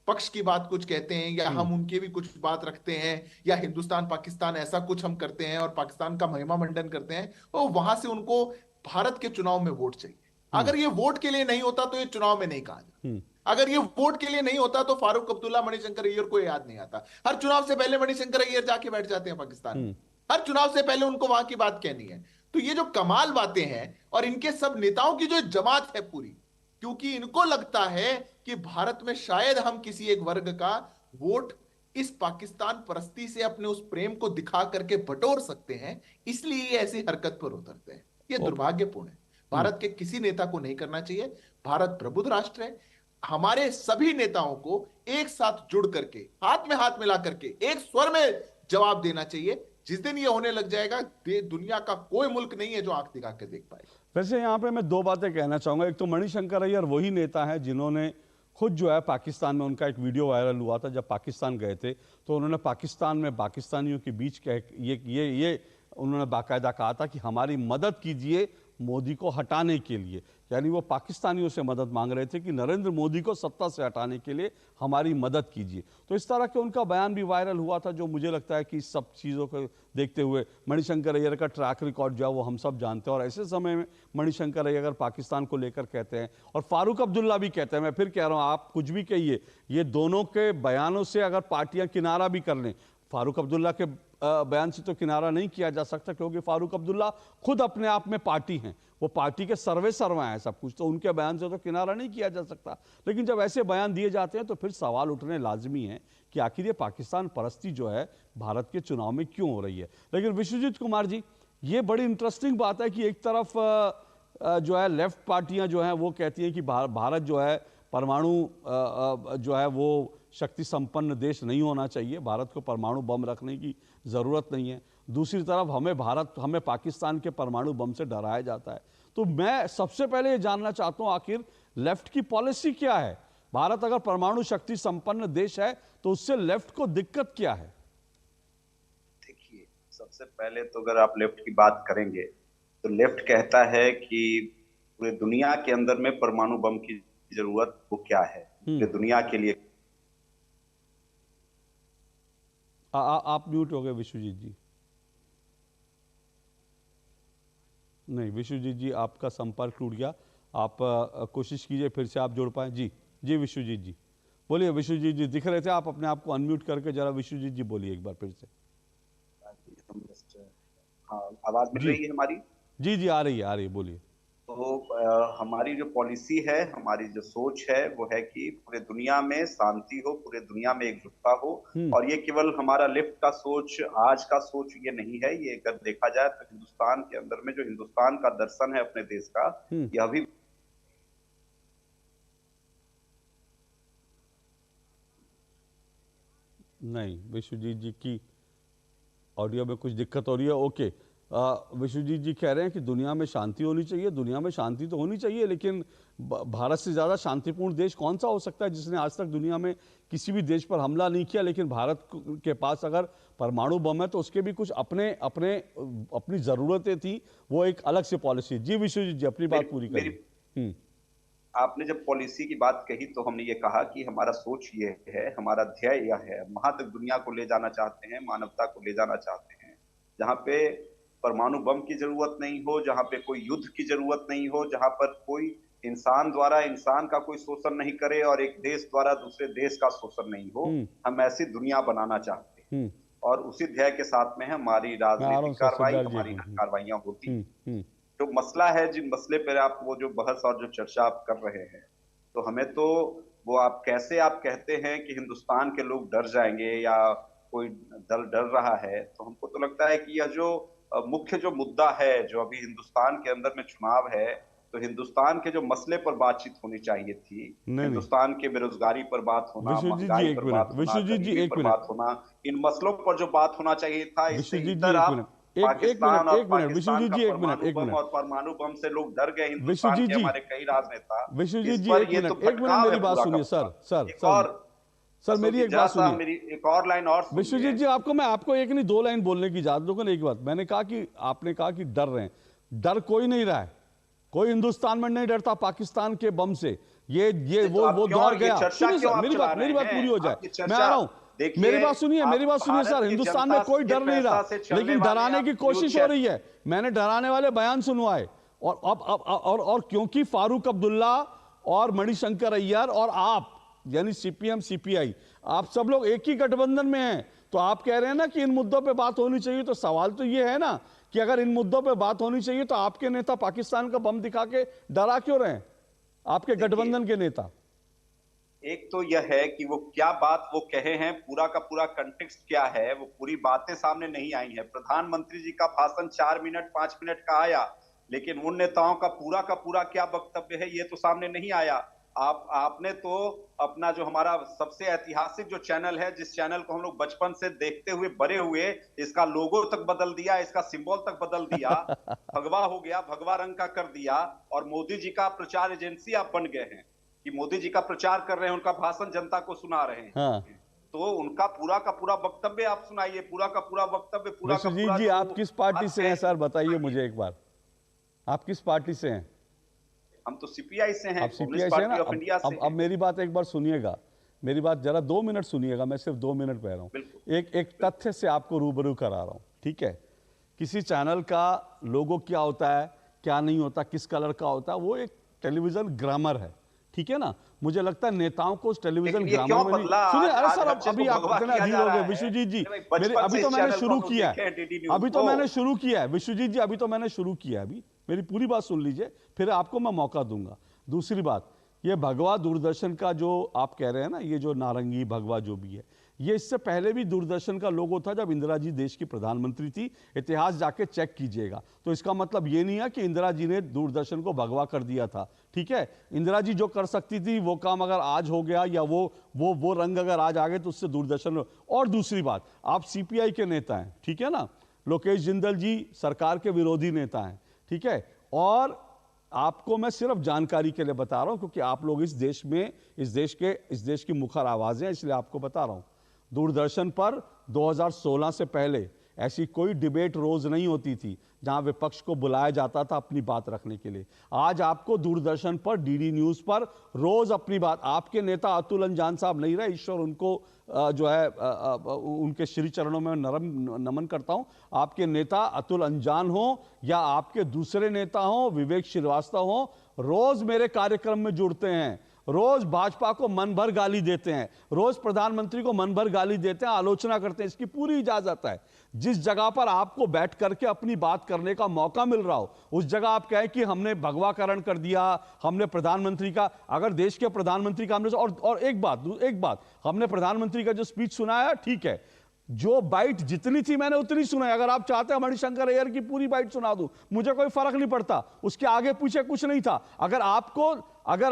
S6: पक्ष की बात कुछ कहते हैं, या हम उनके भी कुछ बात रखते हैं, या हिंदुस्तान पाकिस्तान ऐसा कुछ हम करते हैं और पाकिस्तान का महिमा मंडन करते हैं, और वहां से उनको भारत के चुनाव में वोट चाहिए। अगर ये वोट के लिए नहीं होता तो ये चुनाव में नहीं कहा जाता। अगर ये वोट के लिए नहीं होता तो फारूक अब्दुल्ला, मणिशंकर अय्यर को याद नहीं आता। हर चुनाव से पहले मणिशंकर अय्यर जाके बैठ जाते हैं पाकिस्तान में, हर चुनाव से पहले उनको वहां की बात कहनी है। तो ये जो कमाल बातें हैं, और इनके सब नेताओं की जो जमात है पूरी, क्योंकि इनको लगता है कि भारत में शायद हम किसी एक वर्ग का वोट इस पाकिस्तान परस्ती से अपने उस प्रेम को दिखा करके बटोर सकते हैं, इसलिए ये ऐसी हरकत पर उतरते हैं। ये दुर्भाग्यपूर्ण है, भारत के किसी नेता को नहीं करना चाहिए। भारत प्रबुद्ध राष्ट्र है, हमारे सभी नेताओं को एक साथ जुड़ करके, हाथ में हाथ मिला करके एक स्वर में जवाब देना चाहिए। जिस दिन ये होने लग जाएगा, दुनिया का कोई मुल्क नहीं है जो आंख दिखा के देख पाए।
S1: वैसे यहाँ पे मैं दो बातें कहना चाहूंगा। एक तो मणिशंकर अय्यर वही नेता है जिन्होंने खुद जो है पाकिस्तान में, उनका एक वीडियो वायरल हुआ था जब पाकिस्तान गए थे, तो उन्होंने पाकिस्तान में पाकिस्तानियों के बीच ये उन्होंने बाकायदा कहा था कि हमारी मदद कीजिए मोदी को हटाने के लिए। यानी वो पाकिस्तानियों से मदद मांग रहे थे कि नरेंद्र मोदी को सत्ता से हटाने के लिए हमारी मदद कीजिए। तो इस तरह के उनका बयान भी वायरल हुआ था, जो मुझे लगता है कि सब चीज़ों को देखते हुए मणिशंकर अय्यर का ट्रैक रिकॉर्ड जो है वो हम सब जानते हैं, और ऐसे समय में मणिशंकर अय्यर अगर पाकिस्तान को लेकर कहते हैं, और फारूक अब्दुल्ला भी कहते हैं, मैं फिर कह रहा हूँ आप कुछ भी कहिए, ये दोनों के बयानों से अगर पार्टियां किनारा भी कर लें, फारूक अब्दुल्ला के बयान से तो किनारा नहीं किया जा सकता, क्योंकि फारूक अब्दुल्ला खुद अपने आप में पार्टी हैं, वो पार्टी के सर्वे सर्वा हैं सब कुछ, तो उनके बयान से तो किनारा नहीं किया जा सकता। लेकिन जब ऐसे बयान दिए जाते हैं तो फिर सवाल उठने लाजमी है कि आखिर ये पाकिस्तान परस्ती जो है भारत के चुनाव में क्यों हो रही है। लेकिन विश्वजीत कुमार जी, ये बड़ी इंटरेस्टिंग बात है कि एक तरफ जो है लेफ्ट पार्टियां जो हैं वो कहती हैं कि भारत जो है परमाणु जो है वो शक्ति संपन्न देश नहीं होना चाहिए, भारत को परमाणु बम रखने की ज़रूरत नहीं है। दूसरी तरफ हमें पाकिस्तान के परमाणु बम से डराया जाता है। तो मैं सबसे पहले ये जानना चाहता हूँ, आखिर लेफ्ट की पॉलिसी क्या है? भारत अगर परमाणु शक्ति संपन्न देश है तो उससे लेफ्ट को दिक्कत क्या है?
S7: देखिए, सबसे पहले तो अगर आप लेफ्ट की बात करेंगे तो लेफ्ट कहता है कि पूरे दुनिया के अंदर में परमाणु बम की जरूरत वो क्या है, पूरे दुनिया के लिए।
S1: आप म्यूट हो गए विश्वजीत जी। नहीं विश्वजीत जी, आपका संपर्क टूट गया। आप कोशिश कीजिए फिर से आप जुड़ पाए। जी जी विश्वजीत जी बोलिए। विश्वजीत जी दिख रहे थे, आप अपने आप को अनम्यूट करके जरा विश्वजीत जी बोलिए एक बार फिर से।
S7: हाँ, आवाज मिल रही है हमारी?
S1: जी जी आ रही है बोलिए।
S7: तो हमारी जो पॉलिसी है, हमारी जो सोच है, वो है कि पूरे दुनिया में शांति हो, पूरे दुनिया में एकजुटता हो। और ये केवल हमारा लेफ्ट का सोच, आज का सोच ये नहीं है। ये अगर देखा जाए तो हिंदुस्तान के अंदर में जो हिंदुस्तान का दर्शन है अपने देश का, यह भी
S1: नहीं, विश्वजीत जी की ऑडियो में कुछ दिक्कत हो रही है। ओके, विश्वजीत जी कह रहे हैं कि दुनिया में शांति होनी चाहिए। दुनिया में शांति तो होनी चाहिए, लेकिन भारत से ज़्यादा शांतिपूर्ण देश कौन सा हो सकता है जिसने आज तक दुनिया में किसी भी देश पर हमला नहीं किया। लेकिन भारत के पास अगर परमाणु बम है तो उसके भी कुछ अपनी ज़रूरतें थी, वो एक अलग से पॉलिसी। जी विश्वजीत जी, अपनी बात पूरी करिए।
S7: आपने जब पॉलिसी की बात कही तो हमने ये कहा कि हमारा सोच ये है, हमारा ध्येय यह है, वहां तक दुनिया को ले जाना चाहते हैं, मानवता को ले जाना चाहते हैं, जहां पे परमाणु बम की जरूरत नहीं हो, जहां पे कोई युद्ध की जरूरत नहीं हो, जहां पर कोई इंसान द्वारा इंसान का कोई शोषण नहीं करे और एक देश द्वारा दूसरे देश का शोषण नहीं हो। हम ऐसी दुनिया बनाना चाहते हैं और उसी ध्येय के साथ में हमारी राजनीतिक कार्रवाई, हमारी कार्रवाइयां होती। जो मसला है, जिन मसले पर आप वो जो बहस और जो चर्चा आप कर रहे हैं, तो हमें तो वो आप कहते हैं कि हिंदुस्तान के लोग डर जाएंगे या कोई दल डर रहा है, तो हमको तो लगता है कि यह जो मुख्य जो मुद्दा है, जो अभी हिंदुस्तान के अंदर में चुनाव है, तो हिंदुस्तान के जो मसले पर बातचीत होनी चाहिए थी। हिंदुस्तान के बेरोजगारी पर बात होना, महंगाई पर बात होना, गरीबी पर बात होना, इन मसलों पर जो बात होना चाहिए था, इससे इतर आप पाकिस्तान और पाकिस्तान का परमाणु बम और परमाणु बम से लोग डर गए। हिंदुस्तान के हमारे कई राजनेता।
S1: विश्वजीत जी, एक मिनट मेरी बात सुनिए सर, मेरी एक बात सुनिए।
S7: मेरी एक और लाइन और
S1: विश्वजीत जी, मैं आपको एक नहीं दो लाइन बोलने की इजाजत दूंगा। एक बात मैंने कहा कि आपने कहा कि डर रहे हैं, डर कोई नहीं रहा है, कोई हिंदुस्तान में नहीं डरता पाकिस्तान के बम से। ये वो दौर गया। मेरी बात पूरी हो जाए, मैं आ रहा हूं। मेरी बात सुनिए सर, हिंदुस्तान में कोई डर नहीं रहा, लेकिन डराने की कोशिश हो रही है। मैंने डराने वाले बयान सुनवाए और क्योंकि फारूक अब्दुल्ला और मणिशंकर अय्यर और आप, यानी सीपीएम सीपीआई, आप सब लोग एक ही गठबंधन में हैं, तो आप कह रहे हैं ना कि इन मुद्दों पे बात होनी चाहिए। तो सवाल तो ये है ना कि अगर इन मुद्दों पे बात होनी चाहिए तो आपके नेता पाकिस्तान का बम दिखा के डरा क्यों रहे हैं, आपके गठबंधन के नेता?
S7: एक तो यह है कि वो क्या बात वो कहे हैं, पूरा का पूरा कंटेक्स्ट क्या है, वो पूरी बातें सामने नहीं आई है। प्रधानमंत्री जी का भाषण 4 मिनट 5 मिनट का आया, लेकिन उन नेताओं का पूरा क्या वक्तव्य है, ये तो सामने नहीं आया। आपने तो अपना जो हमारा सबसे ऐतिहासिक जो चैनल है, जिस चैनल को हम लोग बचपन से देखते हुए बड़े हुए, इसका लोगो तक बदल दिया, इसका सिंबल तक बदल दिया, भगवा हो गया, भगवा रंग का कर दिया, और मोदी जी का प्रचार एजेंसी आप बन गए हैं कि मोदी जी का प्रचार कर रहे हैं, उनका भाषण जनता को सुना रहे हैं। हाँ। तो उनका पूरा का पूरा वक्तव्य आप सुनाइए, पूरा का पूरा वक्तव्य, पूरा का पूरा।
S1: जी, आप किस पार्टी से हैं सर, बताइए मुझे एक बार, आप किस पार्टी से हैं?
S7: हम तो सीपीआई से हैं,
S1: सीपीआई से ना। अब मेरी बात एक बार सुनिएगा, मेरी बात जरा 2 मिनट सुनिएगा, मैं सिर्फ 2 मिनट कह रहा हूँ। एक तथ्य से आपको रूबरू करा रहा हूँ, ठीक है? किसी चैनल का लोगो क्या होता है, क्या नहीं होता, किस कलर का होता है, वो एक टेलीविजन ग्रामर है, ठीक है ना? मुझे लगता है नेताओं को ग्रामर में नहीं। सुनिए, अरे सर, अभी आप इतने अधीर हो गए विश्वजीत जी। अभी तो मैंने शुरू किया है, विश्वजीत जी, अभी तो मैंने शुरू किया है। अभी मेरी पूरी बात सुन लीजिए, फिर आपको मैं मौका दूंगा। दूसरी बात, ये भगवा दूरदर्शन का जो आप कह रहे हैं ना, ये जो नारंगी भगवा जो भी है, ये इससे पहले भी दूरदर्शन का लोगो था जब इंदिरा जी देश की प्रधानमंत्री थी। इतिहास जाके चेक कीजिएगा। तो इसका मतलब ये नहीं है कि इंदिरा जी ने दूरदर्शन को भगवा कर दिया था, ठीक है? इंदिरा जी जो कर सकती थी वो काम अगर आज हो गया, या वो रंग अगर आज आ गए, तो उससे दूरदर्शन। और दूसरी बात, आप सीपीआई के नेता हैं, ठीक है ना? लोकेश जिंदल जी सरकार के विरोधी नेता हैं, ठीक है? और आपको मैं सिर्फ जानकारी के लिए बता रहा हूं, क्योंकि आप लोग इस देश की मुखर आवाजें हैं, इसलिए आपको बता रहा हूं। दूरदर्शन पर 2016 से पहले ऐसी कोई डिबेट रोज नहीं होती थी जहां विपक्ष को बुलाया जाता था अपनी बात रखने के लिए। आज आपको दूरदर्शन पर, डीडी न्यूज पर रोज अपनी बात, आपके नेता अतुल अंजान साहब नहीं रहे, ईश्वर उनको जो है उनके श्री चरणों में नमन करता हूं। आपके नेता अतुल अंजान हो या आपके दूसरे नेता हो, विवेक श्रीवास्तव हो, रोज मेरे कार्यक्रम में जुड़ते हैं रोज भाजपा को मन भर गाली देते हैं, रोज प्रधानमंत्री को मन भर गाली देते हैं, आलोचना करते हैं, इसकी पूरी इजाजत है। जिस जगह पर आपको बैठ करके अपनी बात करने का मौका मिल रहा हो उस जगह आप कहें कि हमने भगवाकरण कर दिया, हमने प्रधानमंत्री का, अगर देश के प्रधानमंत्री का हमने, और एक बात हमने प्रधानमंत्री का जो स्पीच सुनाया ठीक है, जो बाइट जितनी थी मैंने उतनी सुनाई। अगर आप चाहते हैं मणिशंकर अय्यर की पूरी बाइट सुना दूं, मुझे कोई फर्क नहीं पड़ता, उसके आगे पीछे कुछ नहीं था। अगर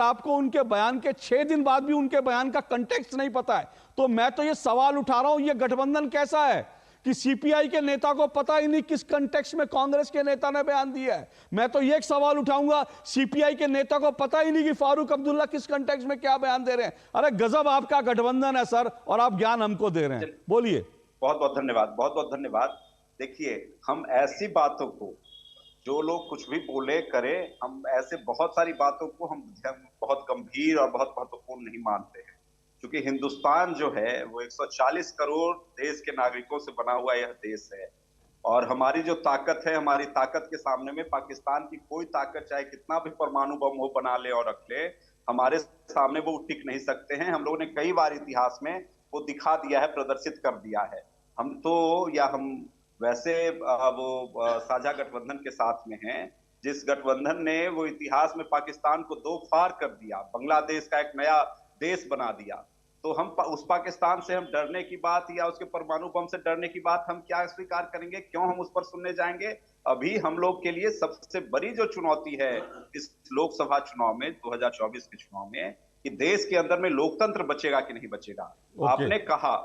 S1: आपको उनके बयान के 6 दिन बाद भी उनके बयान का कंटेक्स्ट नहीं पता है तो मैं तो ये सवाल उठा रहा हूं, ये गठबंधन कैसा है कि सीपीआई के नेता को पता ही नहीं किस कंटेक्स्ट में कांग्रेस के नेता ने बयान दिया है। मैं तो ये एक सवाल उठाऊंगा, सीपीआई के नेता को पता ही नहीं कि फारूक अब्दुल्ला किस कंटेक्स्ट में क्या बयान दे रहे हैं। अरे गजब आपका गठबंधन है सर, और आप ज्ञान हमको दे रहे हैं। बोलिए।
S7: बहुत बहुत धन्यवाद, बहुत बहुत धन्यवाद। देखिए, हम ऐसी बातों को, जो लोग कुछ भी बोले करे, हम ऐसे बहुत सारी बातों को हम बहुत गंभीर और बहुत महत्वपूर्ण नहीं मानते हैं, क्योंकि हिंदुस्तान जो है वो 140 करोड़ देश के नागरिकों से बना हुआ यह देश है, और हमारी जो ताकत है, हमारी ताकत के सामने में पाकिस्तान की कोई ताकत चाहे कितना भी परमाणु बम हो बना ले और रख ले, हमारे सामने वो टिक नहीं सकते हैं। हम लोगों ने कई बार इतिहास में वो दिखा दिया है, प्रदर्शित कर दिया है। हम वैसे वो साझा गठबंधन के साथ में हैं, जिस गठबंधन ने वो इतिहास में पाकिस्तान को दो फाड़ कर दिया, बांग्लादेश का एक नया देश बना दिया। तो हम उस पाकिस्तान से हम डरने की बात या उसके परमाणु बम से डरने की बात हम क्या स्वीकार करेंगे? क्यों हम उस पर सुनने जाएंगे? अभी हम लोग के लिए सबसे बड़ी जो चुनौती है इस लोकसभा चुनाव में, 2024 के चुनाव में, कि देश के अंदर में लोकतंत्र बचेगा कि नहीं बचेगा। आपने कहा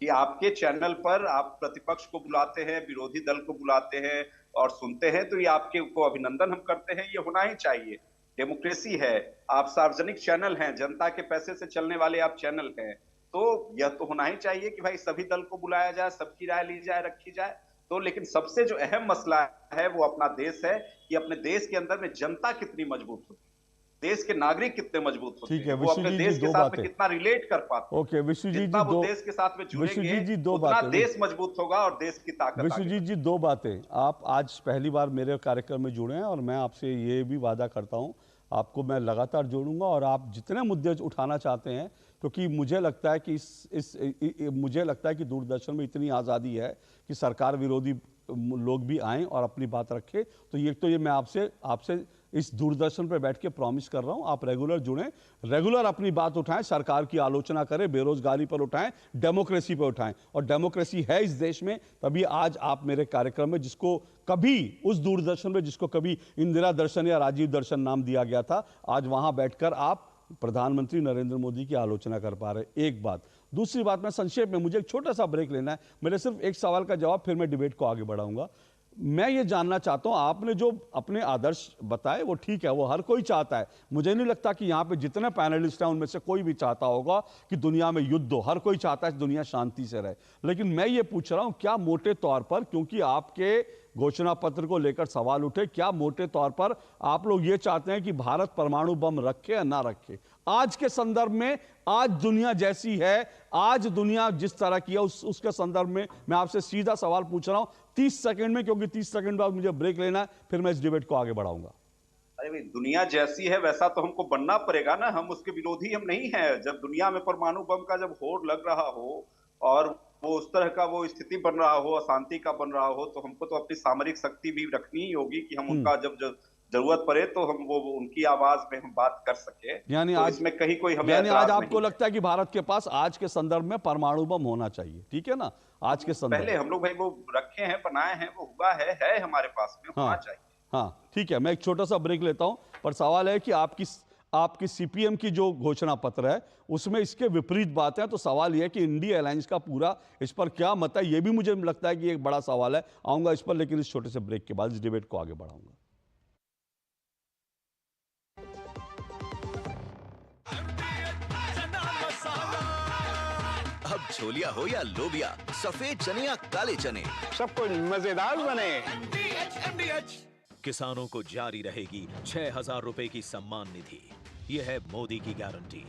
S7: कि आपके चैनल पर आप प्रतिपक्ष को बुलाते हैं, विरोधी दल को बुलाते हैं और सुनते हैं, तो ये आपके को अभिनंदन हम करते हैं, ये होना ही चाहिए। डेमोक्रेसी है, आप सार्वजनिक चैनल हैं, जनता के पैसे से चलने वाले आप चैनल हैं, तो यह तो होना ही चाहिए कि भाई सभी दल को बुलाया जाए, सबकी राय ली जाए, रखी जाए। तो लेकिन सबसे जो अहम मसला है वो अपना देश है, कि अपने देश के अंदर में जनता कितनी मजबूत होती है, देश के नागरिक कितने मजबूत होते हैं, वो अपने देश के साथ में कितना रिलेट कर पाते हैं।
S1: ओके विश्वजीत जी,
S7: वो देश के साथ में जुड़ेंगे, उतना देश मजबूत होगा और देश की ताकत।
S1: विश्वजीत जी, 2 बातें। आप आज पहली बार मेरे कार्यक्रम में जुड़े हैं और मैं आपसे ये भी वादा करता हूं आपको मैं लगातार जोड़ूंगा, और आप जितने मुद्दे उठाना चाहते हैं, क्योंकि मुझे लगता है कि मुझे लगता है कि दूरदर्शन में इतनी आज़ादी है कि सरकार विरोधी लोग भी आएं और अपनी बात रखें। तो ये मैं आपसे इस दूरदर्शन पर बैठ के प्रॉमिस कर रहा हूं, आप रेगुलर जुड़ें, रेगुलर अपनी बात उठाएं, सरकार की आलोचना करें, बेरोजगारी पर उठाएं, डेमोक्रेसी पर उठाएं। और डेमोक्रेसी है इस देश में, तभी आज आप मेरे कार्यक्रम में, जिसको कभी उस दूरदर्शन में जिसको कभी इंदिरा दर्शन या राजीव दर्शन नाम दिया गया था, आज वहां बैठकर आप प्रधानमंत्री नरेंद्र मोदी की आलोचना कर पा रहे। एक बात। दूसरी बात, मैं संक्षेप में, मुझे एक छोटा सा ब्रेक लेना है, मेरे सिर्फ एक सवाल का जवाब, फिर मैं डिबेट को आगे बढ़ाऊंगा। मैं ये जानना चाहता हूं, आपने जो अपने आदर्श बताए वो ठीक है, वो हर कोई चाहता है। मुझे नहीं लगता कि यहाँ पे जितने पैनलिस्ट हैं उनमें से कोई भी चाहता होगा कि दुनिया में युद्ध हो, हर कोई चाहता है कि दुनिया शांति से रहे। लेकिन मैं ये पूछ रहा हूं, क्या मोटे तौर पर, क्योंकि आपके घोषणा पत्र को लेकर सवाल उठे, क्या मोटे तौर पर आप लोग ये चाहते हैं कि भारत परमाणु बम रखे या ना रखे? आज के संदर्भ में, आज दुनिया जैसी है, आज दुनिया जिस तरह की है, उसके संदर्भ में मैं आपसे सीधा सवाल पूछ रहा हूं 30 सेकंड में, क्योंकि 30 सेकंड बाद मुझे ब्रेक लेना है, फिर मैं इस डिबेट को आगे बढ़ाऊंगा।
S7: अरे भाई, दुनिया जैसी है वैसा तो हमको बनना पड़ेगा ना, हम उसके विरोधी हम नहीं है। जब दुनिया में परमाणु बम का जब होड़ लग रहा हो और वो उस तरह का वो स्थिति बन रहा हो, अशांति का बन रहा हो, तो हमको तो अपनी सामरिक शक्ति भी रखनी ही होगी कि हम उनका जब जरूरत पड़े तो हम वो उनकी आवाज में हम बात कर सके।
S1: यानी
S7: तो
S1: आज
S7: इसमें कहीं कोई हमें
S1: यानी आज आपको लगता है कि भारत के पास आज के संदर्भ में परमाणु बम होना चाहिए, ठीक है ना? आज के संदर्भ
S7: पहले हम लोग भाई वो रखे हैं, बनाए हैं, वो हुआ है हमारे पास में, होना चाहिए।
S1: हाँ ठीक है, मैं एक छोटा सा ब्रेक लेता हूं, पर सवाल है कि आपकी सीपीएम की जो घोषणा पत्र है उसमें इसके विपरीत बात है। तो सवाल यह है कि इंडिया अलायंस का पूरा इस पर क्या मत है, यह भी मुझे लगता है कि एक बड़ा सवाल है। आऊंगा इस पर, लेकिन इस छोटे से ब्रेक के बाद इस डिबेट को आगे बढ़ाऊंगा।
S8: अब छोलिया हो या लोबिया, सफेद चने या काले चने,
S3: सब कुछ मजेदार बने।
S8: किसानों को जारी रहेगी 6,000 रुपए की सम्मान निधि। यह है मोदी की गारंटी।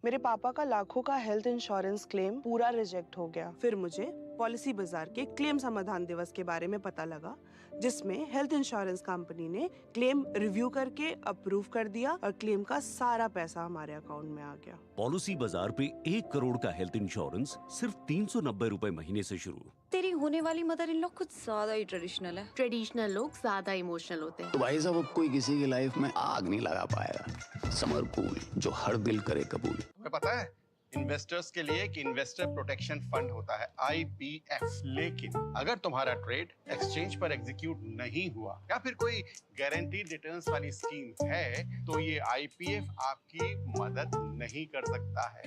S9: मेरे पापा का लाखों का हेल्थ इंश्योरेंस क्लेम पूरा रिजेक्ट हो गया। फिर मुझे पॉलिसी बाजार के क्लेम समाधान दिवस के बारे में पता लगा, जिसमें हेल्थ इंश्योरेंस कंपनी ने क्लेम रिव्यू करके अप्रूव कर दिया और क्लेम का सारा पैसा हमारे अकाउंट में आ गया।
S10: पॉलिसी बाजार पे 1 करोड़ का हेल्थ इंश्योरेंस सिर्फ 390 रुपए महीने से शुरू।
S11: तेरी होने वाली मदर इन लॉ कुछ ज्यादा ही ट्रेडिशनल है।
S12: ट्रेडिशनल लोग ज्यादा इमोशनल होते हैं।
S13: तो भाई साहब अब कोई किसी की लाइफ में आग नहीं लगा पाएगा। समर कूल, जो हर दिल करे कबूल।
S14: तुम्हें पता है इन्वेस्टर्स के लिए एक इन्वेस्टर प्रोटेक्शन फंड होता है IPF, लेकिन अगर तुम्हारा ट्रेड एक्सचेंज पर एग्जीक्यूट नहीं हुआ या फिर कोई गारंटीड रिटर्न्स वाली स्कीम है तो ये IPF आपकी मदद नहीं कर सकता है।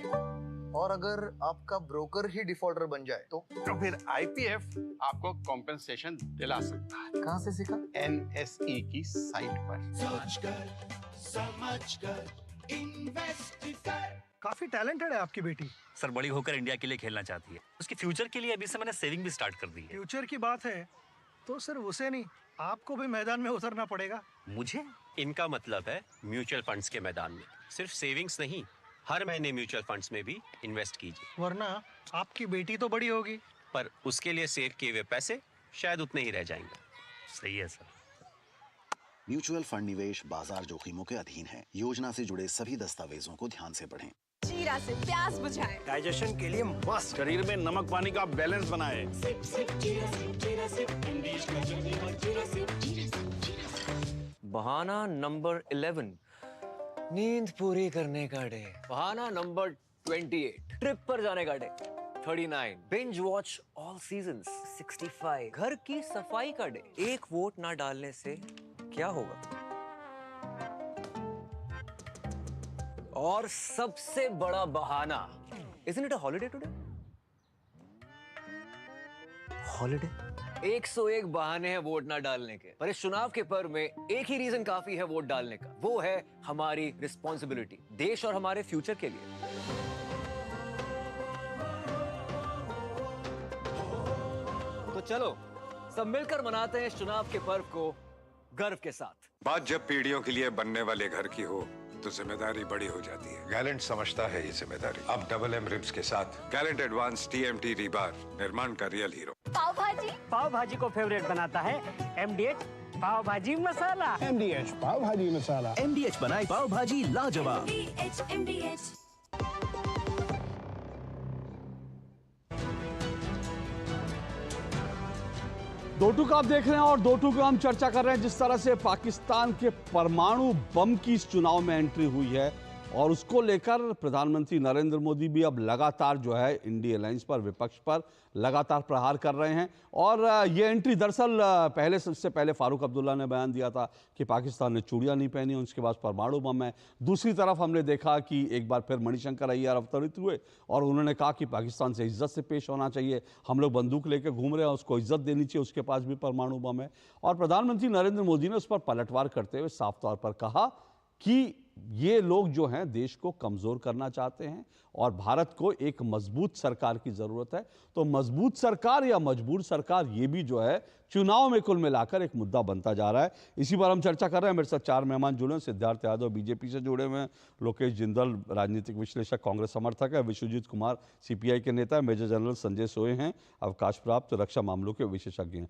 S15: और अगर आपका ब्रोकर ही डिफॉल्टर बन जाए तो
S14: फिर IPF आपको कॉम्पेंसेशन दिला सकता है।
S15: कहाँ से सीखा?
S14: NSE की साइट पर।
S16: समझकर इन्वेस्ट कर।
S17: काफी टैलेंटेड है आपकी बेटी।
S18: सर बड़ी होकर इंडिया के लिए खेलना चाहती है। उसके फ्यूचर के लिए अभी से मैंने सेविंग भी स्टार्ट कर दी है।
S17: फ्यूचर की बात है तो सिर्फ उसे नहीं, आपको भी मैदान में उतरना पड़ेगा।
S18: मुझे?
S19: इनका मतलब है म्यूचुअल फंड्स के मैदान में। सिर्फ सेविंग्स नहीं, हर महीने म्यूचुअल फंड्स में भी इन्वेस्ट कीजिए।
S17: वरना आपकी बेटी तो बड़ी होगी,
S19: पर उसके लिए सेव किए हुए पैसे शायद उतने ही रह जाएंगे।
S18: सही है सर।
S13: म्यूचुअल फंड निवेश बाजार जोखिमों के अधीन है। योजना से जुड़े सभी दस्तावेजों को ध्यान से पढ़ें।
S11: जीरा से प्यास बुझाए,
S17: डाइजेशन के लिए मस्त,
S20: शरीर में नमक पानी का बैलेंस बनाए।
S16: सिप सिप जीरा सिप जीरा सिप इंग्लिश का जर्नी और जीरा सिप जीरा सिप जीरा सिप।
S21: बहाना नंबर 11, नींद पूरी करने का डे। बहाना नंबर 28, ट्रिप पर जाने का day. 39, binge watch all seasons. 65, घर की सफाई का डे। एक वोट ना डालने से क्या होगा? और सबसे बड़ा बहाना, isn't it a holiday today? Holiday? 101 बहाने हैं वोट ना डालने के, पर इस चुनाव के पर्व में एक ही रीजन काफी है वोट डालने का। वो है हमारी रिस्पॉन्सिबिलिटी, देश और हमारे फ्यूचर के लिए। तो चलो सब मिलकर मनाते हैं इस चुनाव के पर्व को गर्व के साथ।
S22: बात जब पीढ़ियों के लिए बनने वाले घर की हो तो जिम्मेदारी बड़ी हो जाती है। गैलेंट समझता है ये जिम्मेदारी। अब डबल M रिब्स के साथ गैलेंट एडवांस TMT रीबार, निर्माण का रियल हीरो।
S23: पाव भाजी को फेवरेट बनाता है MDH पाव भाजी मसाला।
S24: MDH पाव भाजी मसाला।
S8: MDH बनाए पाव भाजी लाजवाब।
S16: MDH।
S1: दो टूक आप देख रहे हैं और दो टूक हम चर्चा कर रहे हैं जिस तरह से पाकिस्तान के परमाणु बम की इस चुनाव में एंट्री हुई है और उसको लेकर प्रधानमंत्री नरेंद्र मोदी भी अब लगातार जो है इंडिया अलायंस पर, विपक्ष पर लगातार प्रहार कर रहे हैं। और ये एंट्री दरअसल सबसे पहले फारूक अब्दुल्ला ने बयान दिया था कि पाकिस्तान ने चूड़ियां नहीं पहनी, उसके पास परमाणु बम है। दूसरी तरफ हमने देखा कि एक बार फिर मणिशंकर अय्यर अवतरित हुए और उन्होंने कहा कि पाकिस्तान से इज्जत से पेश होना चाहिए, हम लोग बंदूक लेकर घूम रहे हैं, उसको इज्जत देनी चाहिए, उसके पास भी परमाणु बम है। और प्रधानमंत्री नरेंद्र मोदी ने उस पर पलटवार करते हुए साफ तौर पर कहा कि ये लोग जो हैं देश को कमजोर करना चाहते हैं और भारत को एक मजबूत सरकार की जरूरत है। तो मजबूत सरकार या मजबूर सरकार, ये भी जो है चुनाव में कुल मिलाकर एक मुद्दा बनता जा रहा है। इसी पर हम चर्चा कर रहे हैं। मेरे साथ 4 मेहमान जुड़े हैं। सिद्धार्थ यादव बीजेपी से जुड़े हुए हैं, लोकेश जिंदल राजनीतिक विश्लेषक कांग्रेस समर्थक है, विश्वजीत कुमार CPI के नेता है, मेजर जनरल संजय सोए हैं अवकाश प्राप्त रक्षा मामलों के विशेषज्ञ हैं।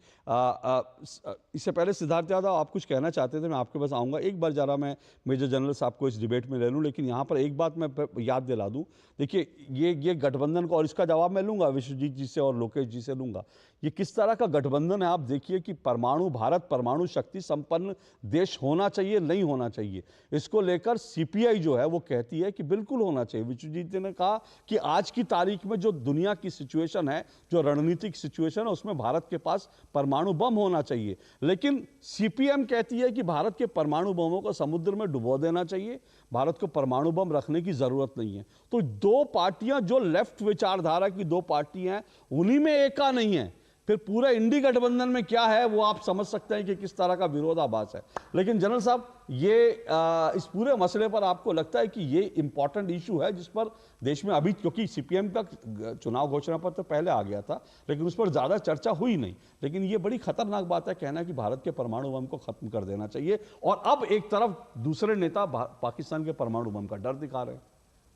S1: इससे पहले सिद्धार्थ यादव आप कुछ कहना चाहते थे, मैं आपके पास आऊँगा। एक बार जरा मैं मेजर जनरल साहब को इस डिबेट में ले लूँ, लेकिन यहाँ पर एक बात मैं याद दिला दूँ। देखिए ये गठबंधन को, और इसका जवाब मैं लूँगा विश्वजीत जी से और लोकेश जी से लूँगा, ये किस तरह का गठबंधन है। आप देखिए कि भारत परमाणु शक्ति संपन्न देश होना चाहिए, नहीं होना चाहिए, इसको लेकर CPI जो है वो कहती है कि बिल्कुल होना चाहिए। विश्वजीत जी ने कहा कि आज की तारीख में जो दुनिया की सिचुएशन है, जो रणनीतिक सिचुएशन है, उसमें भारत के पास परमाणु बम होना चाहिए। लेकिन CPM कहती है कि भारत के परमाणु बमों को समुद्र में डुबो देना चाहिए, भारत को परमाणु बम रखने की जरूरत नहीं है। तो दो पार्टियां जो लेफ्ट विचारधारा की दो पार्टियां हैं, उन्हीं में एका नहीं है। फिर पूरा इंडी गठबंधन में क्या है वो आप समझ सकते हैं कि किस तरह का विरोधाभास है। लेकिन जनरल साहब, ये इस पूरे मसले पर आपको लगता है कि ये इंपॉर्टेंट इशू है जिस पर देश में अभी, क्योंकि CPM का चुनाव घोषणा पत्र पहले आ गया था लेकिन उस पर ज्यादा चर्चा हुई नहीं, लेकिन ये बड़ी खतरनाक बात है कहना कि भारत के परमाणु बम को खत्म कर देना चाहिए, और अब एक तरफ दूसरे नेता पाकिस्तान के परमाणु बम का डर दिखा रहे हैं।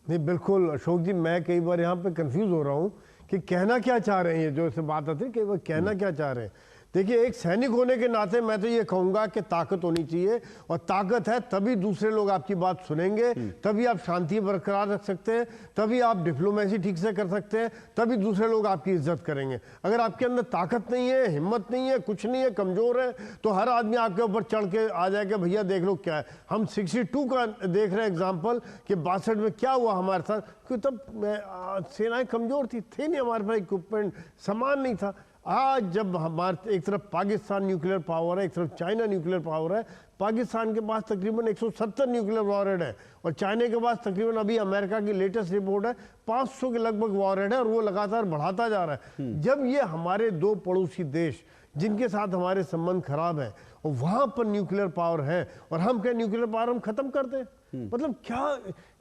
S24: नहीं, बिल्कुल अशोक जी, मैं कई बार यहाँ पे कंफ्यूज हो रहा हूँ कि कहना क्या चाह रहे हैं। ये जो इससे बात आती है कि वो कहना क्या चाह रहे हैं। देखिए, एक सैनिक होने के नाते मैं तो ये कहूंगा कि ताकत होनी चाहिए, और ताकत है तभी दूसरे लोग आपकी बात सुनेंगे, तभी आप शांति बरकरार रख सकते हैं, तभी आप डिप्लोमेसी ठीक से कर सकते हैं, तभी दूसरे लोग आपकी इज्जत करेंगे। अगर आपके अंदर ताकत नहीं है, हिम्मत नहीं है, कुछ नहीं है, कमजोर है, तो हर आदमी आपके ऊपर चढ़ के आ जाएगा, भैया देख लो क्या है। हम 62 का देख रहे हैं एग्जाम्पल कि 62 में क्या हुआ हमारे साथ, क्योंकि तब सेनाएं कमजोर थे नहीं, हमारे पास इक्विपमेंट सामान नहीं था। आज जब हमारे एक तरफ पाकिस्तान न्यूक्लियर पावर है, एक तरफ चाइना न्यूक्लियर पावर है, पाकिस्तान के पास तकरीबन 170 न्यूक्लियर वॉरहेड है और चाइना के पास तकरीबन अभी अमेरिका की लेटेस्ट रिपोर्ट है 500 के लगभग वॉरहेड है, और वो लगातार बढ़ाता जा रहा है। जब ये हमारे दो पड़ोसी देश जिनके साथ हमारे संबंध खराब है और वहां पर न्यूक्लियर पावर है और हम क्या न्यूक्लियर पावर हम खत्म कर दें, मतलब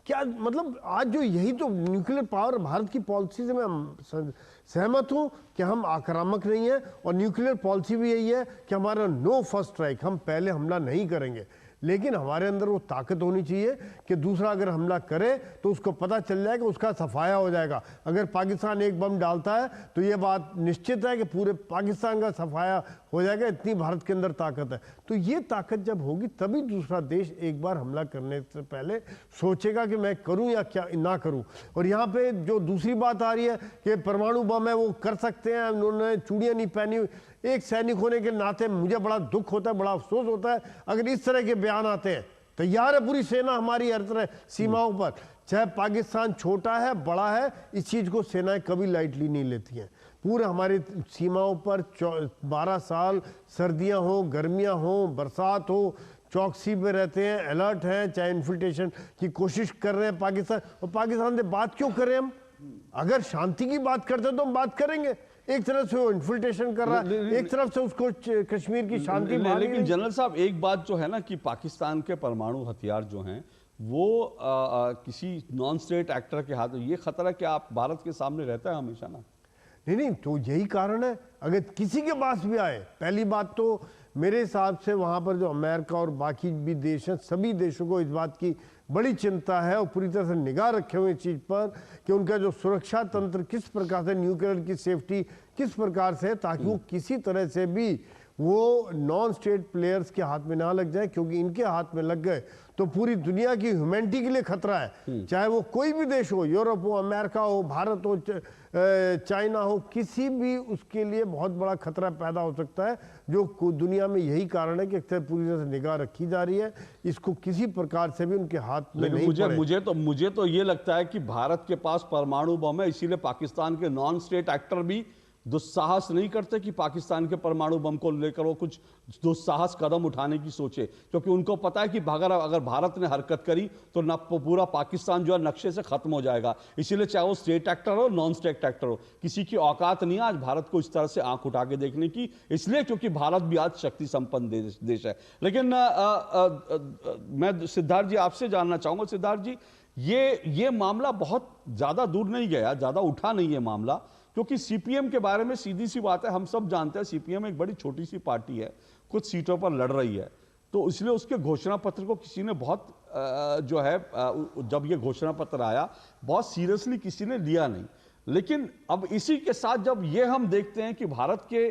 S24: क्या मतलब आज जो यही तो न्यूक्लियर पावर भारत की पॉलिसी से मैं सहमत हूं कि हम आक्रामक नहीं है, और न्यूक्लियर पॉलिसी भी यही है कि हमारा नो फर्स्ट स्ट्राइक, हम पहले हमला नहीं करेंगे। लेकिन हमारे अंदर वो ताकत होनी चाहिए कि दूसरा अगर हमला करे तो उसको पता चल जाए कि उसका सफाया हो जाएगा। अगर पाकिस्तान एक बम डालता है तो ये बात निश्चित है कि पूरे पाकिस्तान का सफाया हो जाएगा, इतनी भारत के अंदर ताकत है। तो ये ताकत जब होगी तभी दूसरा देश एक बार हमला करने से पहले सोचेगा कि मैं करूं या क्या ना करूं। और यहाँ पे जो दूसरी बात आ रही है कि परमाणु बम है वो कर सकते हैं, उन्होंने चूड़ियाँ नहीं पहनी, एक सैनिक होने के नाते मुझे बड़ा दुख होता है, बड़ा अफसोस होता है अगर इस तरह के बयान आते हैं। तैयार है पूरी सेना हमारी हर तरह सीमाओं पर, चाहे पाकिस्तान छोटा है बड़ा है, इस चीज को सेनाएं कभी लाइटली नहीं लेती हैं। पूरे हमारी सीमाओं पर 12 साल सर्दियां हो, गर्मियां हो, बरसात हो, चौकसी पे रहते हैं, अलर्ट हैं, चाहे इन्फिल्ट्रेशन की कोशिश कर रहे हैं पाकिस्तान। और पाकिस्तान से बात क्यों करें हम? अगर शांति की बात करते तो हम बात करेंगे। एक तरफ से वो इन्फिल्ट्रेशन कर रहा है, एक तरफ से उसको कश्मीर की शांति।
S1: लेकिन जनरल साहब एक बात जो है ना कि पाकिस्तान के परमाणु हथियार जो हैं वो किसी नॉन स्टेट एक्टर के हाथ, ये खतरा क्या आप भारत के सामने रहता है हमेशा ना?
S24: नहीं, तो यही कारण है, अगर किसी के पास भी आए, पहली बात तो मेरे हिसाब से वहाँ पर जो अमेरिका और बाकी भी देश हैं, सभी देशों को इस बात की बड़ी चिंता है और पूरी तरह से निगाह रखे हुए इस चीज़ पर कि उनका जो सुरक्षा तंत्र किस प्रकार से, न्यूक्लियर की सेफ्टी किस प्रकार से है, ताकि वो किसी तरह से भी वो नॉन स्टेट प्लेयर्स के हाथ में ना लग जाए, क्योंकि इनके हाथ में लग गए तो पूरी दुनिया की ह्यूमैनिटी के लिए खतरा है। चाहे वो कोई भी देश हो, यूरोप हो, अमेरिका हो, भारत हो, चाइना हो, किसी भी उसके लिए बहुत बड़ा खतरा पैदा हो सकता है, जो दुनिया में यही कारण है कि पूरी तरह से निगाह रखी जा रही है, इसको किसी प्रकार से भी उनके हाथ में नहीं पड़े।
S1: मुझे तो ये लगता है कि भारत के पास परमाणु बम है, इसीलिए पाकिस्तान के नॉन स्टेट एक्टर भी दुस्साहस नहीं करते कि पाकिस्तान के परमाणु बम को लेकर वो कुछ दुस्साहस कदम उठाने की सोचे, क्योंकि उनको पता है कि अगर भारत ने हरकत करी तो न पूरा पाकिस्तान जो है नक्शे से खत्म हो जाएगा। इसीलिए चाहे वो स्टेट एक्टर हो, नॉन स्टेट एक्टर हो, किसी की औकात नहीं है आज भारत को इस तरह से आंख उठा के देखने की, इसलिए क्योंकि भारत भी आज शक्ति संपन्न देश है। लेकिन मैं सिद्धार्थ जी आपसे जानना चाहूंगा, सिद्धार्थ जी ये मामला बहुत ज्यादा दूर नहीं गया, ज्यादा उठा नहीं है मामला, क्योंकि सीपीएम के बारे में सीधी सी बात है, हम सब जानते हैं सीपीएम एक बड़ी छोटी सी पार्टी है, कुछ सीटों पर लड़ रही है, तो इसलिए उसके घोषणा पत्र को किसी ने बहुत जो है जब ये घोषणा पत्र आया बहुत सीरियसली किसी ने लिया नहीं। लेकिन अब इसी के साथ जब ये हम देखते हैं कि भारत के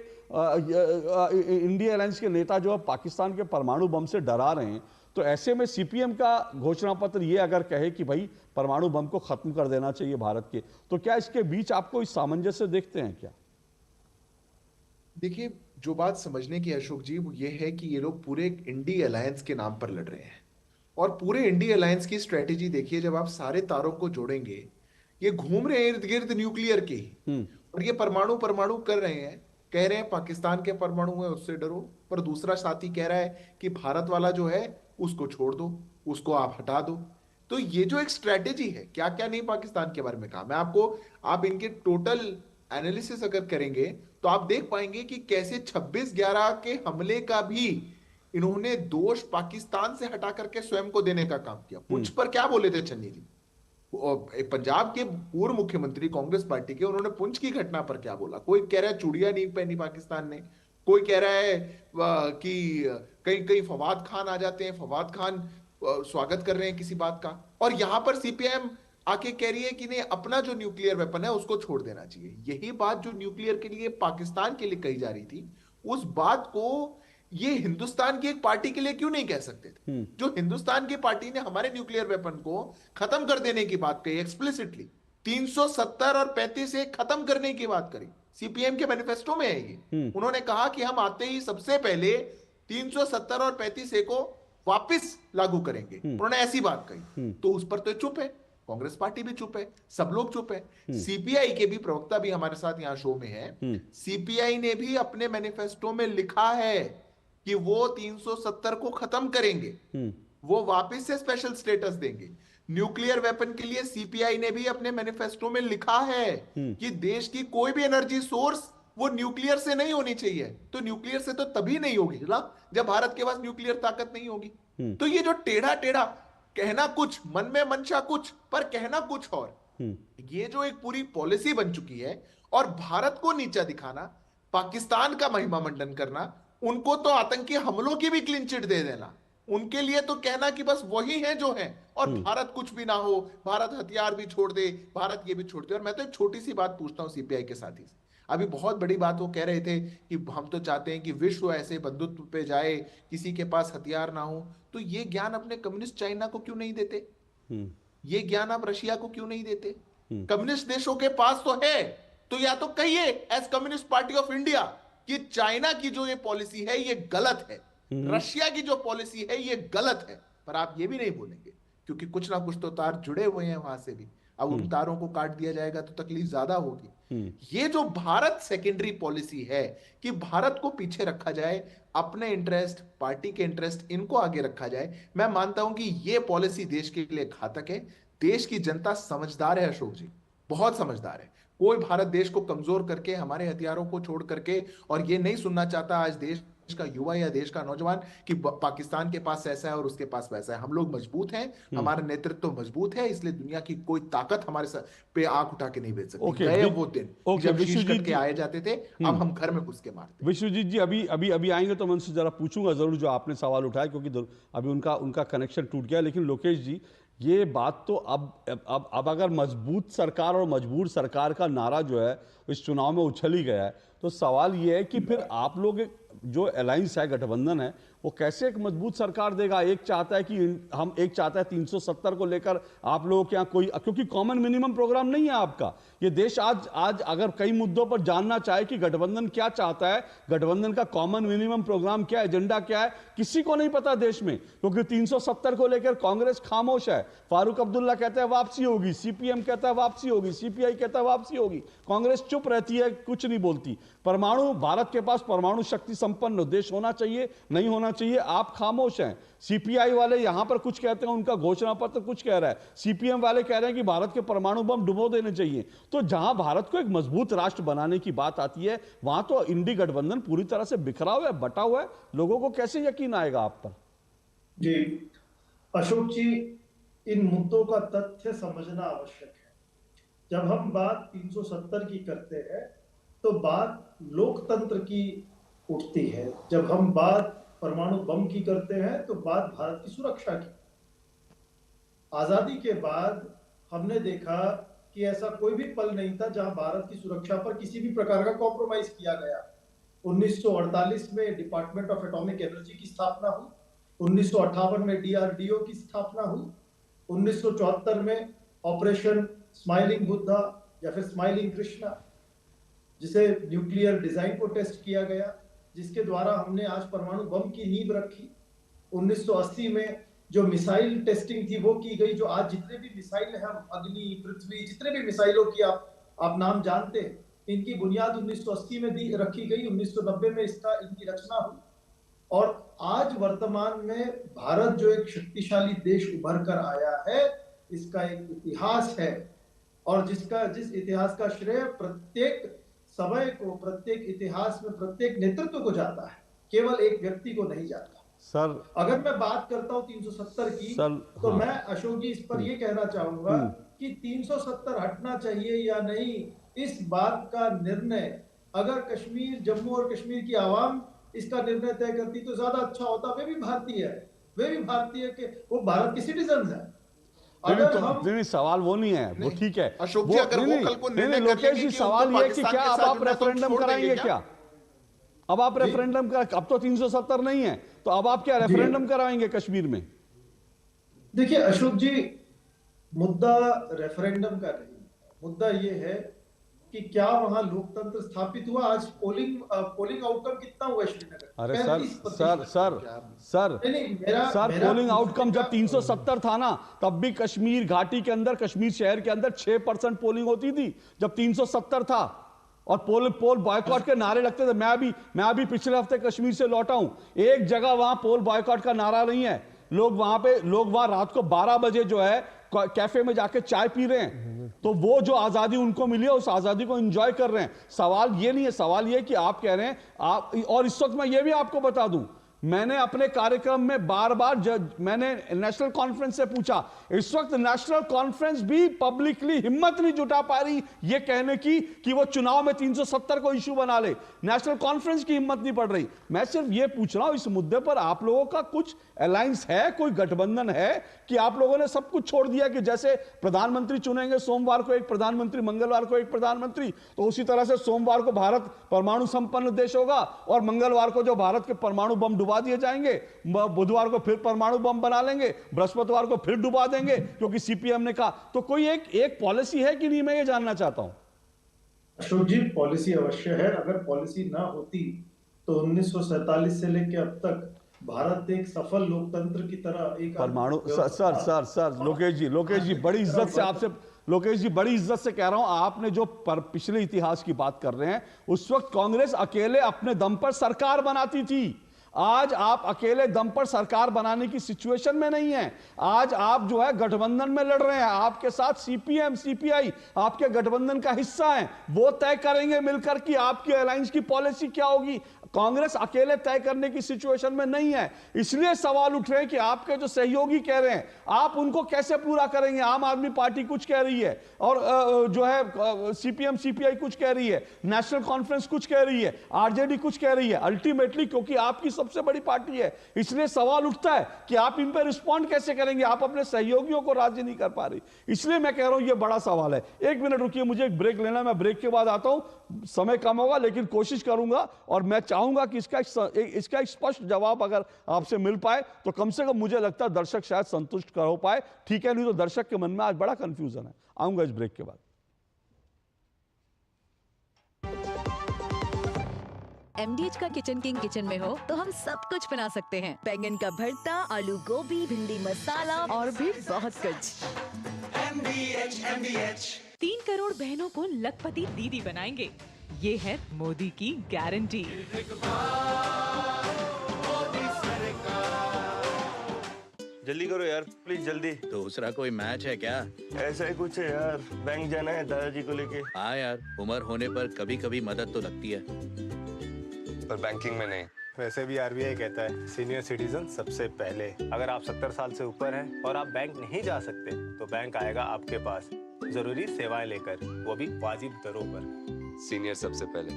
S1: इंडिया अलायंस के नेता जो है पाकिस्तान के परमाणु बम से डरा रहे हैं, तो ऐसे में सीपीएम का घोषणा पत्र ये अगर कहे कि भाई परमाणु बम को खत्म कर देना चाहिए भारत के, तो क्या इसके बीच आपको इस सामंजस्य देखते हैं क्या?
S2: देखिए, जो बात समझने की अशोक जी वो ये है कि ये लोग पूरे इंडिया अलायंस के नाम पर लड़ रहे हैं, और पूरे इंडिया अलायंस की स्ट्रेटेजी देखिए, जब आप सारे तारों को जोड़ेंगे, ये घूम रहे हैं इर्द गिर्द न्यूक्लियर के, और ये परमाणु कर रहे हैं, कह रहे हैं पाकिस्तान के परमाणु है उससे डरो, पर दूसरा साथी कह रहा है कि भारत वाला जो है उसको छोड़ दो, उसको आप हटा दो। तो ये जो एक स्ट्रेटेजी है, क्या क्या नहीं पाकिस्तान के बारे में कहा, मैं आपको, आप इनके टोटल एनालिसिस अगर करेंगे तो आप देख पाएंगे कि कैसे 26/11 के हमले का भी इन्होंने दोष पाकिस्तान से हटा करके स्वयं को देने का काम किया। पुंछ पर क्या बोले थे चन्नी जी, पंजाब के पूर्व मुख्यमंत्री कांग्रेस पार्टी के, उन्होंने पुंछ की घटना पर क्या बोला? कोई कह रहा है चूड़ियां नहीं पहनी पाकिस्तान ने, कोई कह रहा है कि कहीं कहीं फवाद खान आ जाते हैं, फवाद खान स्वागत कर रहे हैं किसी बात का, और यहां पर सीपीएम आके कह रही है कि नहीं, अपना जो न्यूक्लियर वेपन है उसको छोड़ देना चाहिए। यही बात जो न्यूक्लियर के लिए पाकिस्तान के लिए कही जा रही थी, उस बात को ये हिंदुस्तान की एक पार्टी के लिए क्यों नहीं कह सकते थे? जो हिंदुस्तान की पार्टी ने हमारे न्यूक्लियर वेपन को खत्म कर देने की बात कही एक्सप्लिसिटली, 370 और 35 एक खत्म करने की बात करी, सीपीएम के मैनिफेस्टो में है ये। उन्होंने कहा कि हम आते ही सबसे पहले 370 और 35 को वापस लागू करेंगे, उन्होंने ऐसी बात कही। तो उस पर तो चुप है, कांग्रेस पार्टी भी चुप है, सब लोग चुप है। सीपीआई के भी प्रवक्ता भी हमारे साथ यहां शो में है, सीपीआई ने भी अपने मैनिफेस्टो में लिखा है कि वो 370 को खत्म करेंगे, वो वापस से स्पेशल स्टेटस देंगे। न्यूक्लियर वेपन के लिए सीपीआई ने भी अपने मैनिफेस्टो में लिखा है कि देश की कोई भी एनर्जी सोर्स वो न्यूक्लियर से नहीं होनी चाहिए। तो न्यूक्लियर से तो तभी नहीं होगी ना जब भारत के पास न्यूक्लियर ताकत नहीं होगी। तो ये जो टेढ़ा टेढ़ा कहना कुछ, मन में मंशा कुछ, पर कहना कुछ और, ये जो एक पूरी पॉलिसी बन चुकी है, और भारत को नीचा दिखाना, पाकिस्तान का महिमा मंडन करना, उनको तो आतंकी हमलों की भी क्लीन चिट दे देना, उनके लिए तो कहना कि बस वही है जो है, और भारत कुछ भी ना हो, भारत हथियार भी छोड़ दे, भारत ये भी छोड़ दे। और मैं तो एक छोटी सी बात पूछता हूं सीपीआई के साथी से, अभी बहुत बड़ी बात वो कह रहे थे कि हम तो चाहते हैं कि विश्व ऐसे बंधुत्व पे जाए, किसी के पास हथियार ना हो। तो ये ज्ञान अपने कम्युनिस्ट चाइना को क्यों नहीं देते? ये ज्ञान आप रशिया को क्यों नहीं देते? कम्युनिस्ट देशों के पास तो है, तो या तो कहिए as Communist Party of India कि चाइना की जो ये पॉलिसी है ये गलत है, रशिया की जो पॉलिसी है ये गलत है, पर आप ये भी नहीं बोलेंगे क्योंकि कुछ ना कुछ तो तार जुड़े हुए हैं वहां से भी। अब उन तारों को काट दिया जाएगा तो तकलीफ ज्यादा होगी। ये जो भारत सेकेंडरी पॉलिसी है कि भारत को पीछे रखा जाए, अपने इंटरेस्ट, पार्टी के इंटरेस्ट, इनको आगे रखा जाए, मैं मानता हूं कि ये पॉलिसी देश के लिए घातक है। देश की जनता समझदार है अशोक जी, बहुत समझदार है। कोई भारत देश को कमजोर करके, हमारे हथियारों को छोड़ करके, और ये नहीं सुनना चाहता आज देश का युवा या देश का नौजवान कि पाकिस्तान के पास ऐसा है और उसके पास वैसा है। हम लोग मजबूत हैं, हमारा नेतृत्व मजबूत है, इसलिए दुनिया की कोई ताकत हमारे पे आंख उठा के नहीं भेज सकती। गए वो दिन जब शीश के आए जाते थे, अब हम घर में घुस के मारते।
S1: विश्वजीत जी अभी आएंगे तो मैं उनसे जरा पूछूंगा जरूर जो आपने सवाल उठाया, क्योंकि अभी उनका कनेक्शन टूट गया। लेकिन लोकेश जी, ये बात तो अब अगर मजबूत सरकार और मजबूर सरकार का नारा जो है इस चुनाव में उछल ही गया है, तो सवाल ये है कि फिर आप लोग जो अलायंस है, गठबंधन है, वो कैसे एक मजबूत सरकार देगा? एक चाहता है कि 370 को लेकर आप लोगों के यहाँ कोई, क्योंकि कॉमन मिनिमम प्रोग्राम नहीं है आपका। ये देश आज अगर कई मुद्दों पर जानना चाहे कि गठबंधन क्या चाहता है, गठबंधन का कॉमन मिनिमम प्रोग्राम क्या है, एजेंडा क्या है, किसी को नहीं पता देश में, क्योंकि 370 को लेकर कांग्रेस खामोश है। फारूक अब्दुल्ला कहता है वापसी होगी, सीपीएम कहता है वापसी होगी, सीपीआई कहता है वापसी होगी, कांग्रेस चुप रहती है, कुछ नहीं बोलती। परमाणु, भारत के पास परमाणु शक्ति संपन्न देश होना चाहिए, नहीं होना चाहिए, आप खामोश हैं। सीपीआई वाले यहां पर कुछ कहते हैं, उनका घोषणा पत्र कुछ कह रहा है, सीपीएम वाले कह रहे हैं कि भारत के परमाणु बम डुबो देने चाहिए। तो जहां भारत को एक मजबूत राष्ट्र बनाने की बात आती है, वहां तो इंडी गठबंधन पूरी तरह से बिखरा हुआ है, बटा हुआ है। लोगों को कैसे यकीन आएगा आप पर?
S4: जी अशोक जी, इन मुद्दों का तथ्य समझना आवश्यक है। जब हम बात 370 की करते हैं तो बात लोकतंत्र की उठती है, जब हम बात परमाणु बम की करते हैं तो बात भारत की सुरक्षा की। आजादी के बाद हमने देखा कि ऐसा कोई भी पल नहीं था जहां भारत की सुरक्षा पर किसी भी प्रकार का कॉम्प्रोमाइज किया गया। 1948 में डिपार्टमेंट ऑफ एटॉमिक एनर्जी की स्थापना हुई, 1958 में डीआरडीओ की स्थापना हुई, 1974 में ऑपरेशन स्माइलिंग बुद्धा या फिर स्माइलिंग कृष्णा, जिसे न्यूक्लियर डिजाइन को टेस्ट किया गया, जिसके द्वारा हमने आज परमाणु बम की नींव रखी। 1980 में जो मिसाइल टेस्टिंग थी वो की गई, जो आज जितने भी मिसाइल हैं, हम अग्नि, पृथ्वी, जितने भी मिसाइलों की आप नाम जानते हैं, इनकी बुनियाद 1980 में रखी गई, 1990 में इनकी रचना हुई। और आज वर्तमान में भारत जो एक शक्तिशाली देश उभर कर आया है, इसका एक इतिहास है, और जिस इतिहास का श्रेय प्रत्येक समय को, प्रत्येक इतिहास में प्रत्येक नेतृत्व को जाता है, केवल एक व्यक्ति को नहीं जाता।
S1: सर,
S4: अगर मैं बात करता हूं 370 की, तो
S1: हाँ।
S4: मैं अशोक जी इस पर ये कहना चाहूंगा कि 370 हटना चाहिए या नहीं, इस बात का निर्णय अगर कश्मीर, जम्मू और कश्मीर की आवाम इसका निर्णय तय करती तो ज्यादा अच्छा होता। वे भी भारतीय है, वे भी भारतीय के, वो भारत के सिटीजन है।
S1: नहीं, सवाल वो नहीं है, वो ठीक है
S2: अशोक जी, अगर वो कल को निर्णय
S1: लोकेश जी, सवाल ये कि क्या अब आप रेफरेंडम कराएंगे क्या? अब आप रेफरेंडम का, अब तो 370 नहीं है, तो अब आप क्या रेफरेंडम कराएंगे कश्मीर में?
S4: देखिए अशोक जी, मुद्दा रेफरेंडम का नहीं, मुद्दा ये है कि क्या वहां लोकतंत्र स्थापित हुआ। आज पोलिंग आउटकम कितना हुआ श्रीनगर?
S1: अरे सर पोलिंग आउटकम जब 370 था ना, तब भी कश्मीर घाटी के अंदर, कश्मीर शहर के अंदर 6% पोलिंग होती थी जब 370 था, और पोल बॉयकॉट के नारे लगते थे। मैं अभी पिछले हफ्ते कश्मीर से लौटा हूं, एक जगह वहां पोल बॉयकॉट का नारा नहीं है। लोग वहां रात को 12 बजे जो है कैफे में जाके चाय पी रहे हैं। तो वो जो आजादी उनको मिली है, उस आजादी को एंजॉय कर रहे हैं। सवाल ये नहीं है, सवाल ये कि आप कह रहे हैं आप, और इस वक्त मैं ये भी आपको बता दूं, मैंने अपने कार्यक्रम में बार मैंने नेशनल कॉन्फ्रेंस से पूछा, इस वक्त नेशनल कॉन्फ्रेंस भी पब्लिकली हिम्मत नहीं जुटा पा रही ये कहने की कि वो चुनाव में 370 को इश्यू बना ले। नेशनल कॉन्फ्रेंस की हिम्मत नहीं पड़ रही। मैं सिर्फ ये पूछ रहा हूं, इस मुद्दे पर आप लोगों का कुछ अलायंस है, कोई गठबंधन है कि आप लोगों ने सब कुछ छोड़ दिया कि जैसे प्रधानमंत्री चुनेंगे सोमवार को एक प्रधानमंत्री, मंगलवार को एक प्रधानमंत्री, तो उसी तरह से सोमवार को भारत परमाणु संपन्न देश होगा और मंगलवार को जो भारत के परमाणु बम डुबा दिए जाएंगे, बुधवार को फिर परमाणु बम बना लेंगे, बृहस्पतिवार को फिर डुबा देंगे क्योंकि सीपीएम ने कहा। तो कोई एक पॉलिसी है कि नहीं, मैं ये जानना चाहता हूं।
S4: अशोक जी, पॉलिसी अवश्य है। अगर पॉलिसी ना होती तो 1947 से लेकर अब तक भारत एक सफल लोकतंत्र की तरह एक
S1: परमाणु सर लोकेश जी बड़ी इज्जत से आपसे, लोकेश जी बड़ी इज्जत से कह रहा हूं, आपने जो पिछले इतिहास की बात कर रहे हैं, उस वक्त कांग्रेस अकेले अपने दम पर सरकार बनाती थी। आज आप अकेले दम पर सरकार बनाने की सिचुएशन में नहीं है। आज आप जो है गठबंधन में लड़ रहे हैं, आपके साथ सीपीएम सीपीआई आपके गठबंधन का हिस्सा है। वो तय करेंगे मिलकर कि आपकी अलायंस की पॉलिसी क्या होगी। कांग्रेस अकेले तय करने की सिचुएशन में नहीं है। इसलिए सवाल उठ रहे हैं कि आपके जो सहयोगी कह रहे हैं, आप उनको कैसे पूरा करेंगे। आम आदमी पार्टी कुछ कह रही है और जो है सीपीएम सीपीआई कुछ कह रही है, नेशनल कॉन्फ्रेंस कुछ कह रही है, आरजेडी कुछ कह रही है। अल्टीमेटली क्योंकि आपकी सबसे बड़ी पार्टी है, इसलिए सवाल उठता है कि आप इन पर रिस्पॉन्ड कैसे करेंगे। आप अपने सहयोगियों को राजी नहीं कर पा रही, इसलिए मैं कह रहा हूं यह बड़ा सवाल है। 1 मिनट रुकिए, मुझे एक ब्रेक लेना, मैं ब्रेक के बाद आता हूं। समय कम होगा लेकिन कोशिश करूंगा और मैं चाहूंगा कि इसका एक स्पष्ट जवाब अगर आपसे मिल पाए तो कम से कम मुझे लगता है दर्शक शायद संतुष्ट कर हो पाए। ठीक है, नहीं तो दर्शक के मन में आज बड़ा कंफ्यूजन है। आऊंगा इस ब्रेक के बाद।
S3: MDH का किचन किंग किचन में हो तो हम सब कुछ बना सकते हैं। बैंगन का भरता, आलू गोभी, भिंडी मसाला और भी बहुत कुछ।
S5: MDH 3 करोड़ बहनों को लखपति दीदी बनाएंगे, ये है मोदी की गारंटी।
S6: जल्दी करो यार प्लीज, जल्दी।
S7: दूसरा कोई मैच है क्या?
S6: ऐसा ही कुछ है यार, बैंक जाना है दादाजी को लेके।
S7: हाँ यार, उम्र होने पर कभी कभी मदद तो लगती है,
S6: पर बैंकिंग में नहीं।
S25: वैसे भी आरबीआई कहता है सीनियर सिटीजन सबसे पहले। अगर आप 70 साल से ऊपर हैं और आप बैंक नहीं जा सकते तो बैंक आएगा आपके पास जरूरी सेवाएं लेकर, वो भी वाजिब दरों पर।
S26: सीनियर सबसे पहले।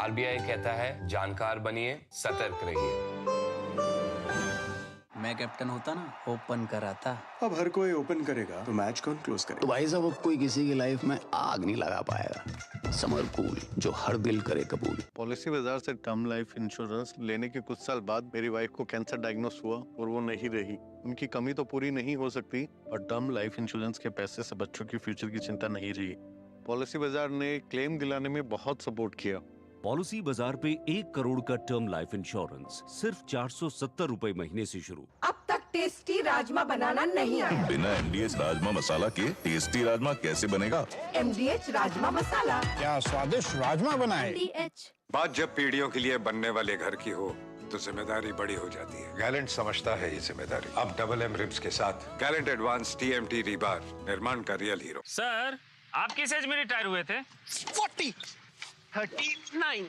S26: आरबीआई कहता है जानकार बनिए, सतर्क रहिए।
S7: मैं कैप्टन होता ना, ओपन कराता।
S25: अब हर कोई ओपन करेगा तो मैच कौन क्लोज करेगा?
S27: तो भाई साहब, अब कोई किसी की लाइफ में आग नहीं लगा पाएगा। समर कूल, जो हर दिल करे कबूल।
S28: पॉलिसी बाजार से टर्म लाइफ इंश्योरेंस लेने के कुछ साल बाद मेरी वाइफ को कैंसर डायग्नोस हुआ और वो नहीं रही। उनकी कमी तो पूरी नहीं हो सकती, और टर्म लाइफ इंश्योरेंस के पैसे से बच्चों की फ्यूचर की चिंता नहीं रही। पॉलिसी बाजार ने क्लेम दिलाने में बहुत सपोर्ट किया।
S10: पॉलिसी बाजार पे 1 करोड़ का टर्म लाइफ इंश्योरेंस सिर्फ 470 रुपए महीने से शुरू।
S29: अब तक टेस्टी राजमा बनाना नहीं आया।
S30: बिना MDH राजमा मसाला के टेस्टी राजमा कैसे बनेगा?
S29: MDH राजमा मसाला।
S22: क्या स्वादिष्ट राजमा बनाए।
S29: MDH।
S22: बात जब पीढ़ियों के लिए बनने वाले घर की हो तो जिम्मेदारी बड़ी हो जाती है। गैलेंट समझता है ये जिम्मेदारी। अब डबल M रिब्स के साथ गैलेंट एडवांस TMT रीबार, निर्माण का रियल हीरो।
S18: सर, आप किस एज में रिटायर हुए थे? 39।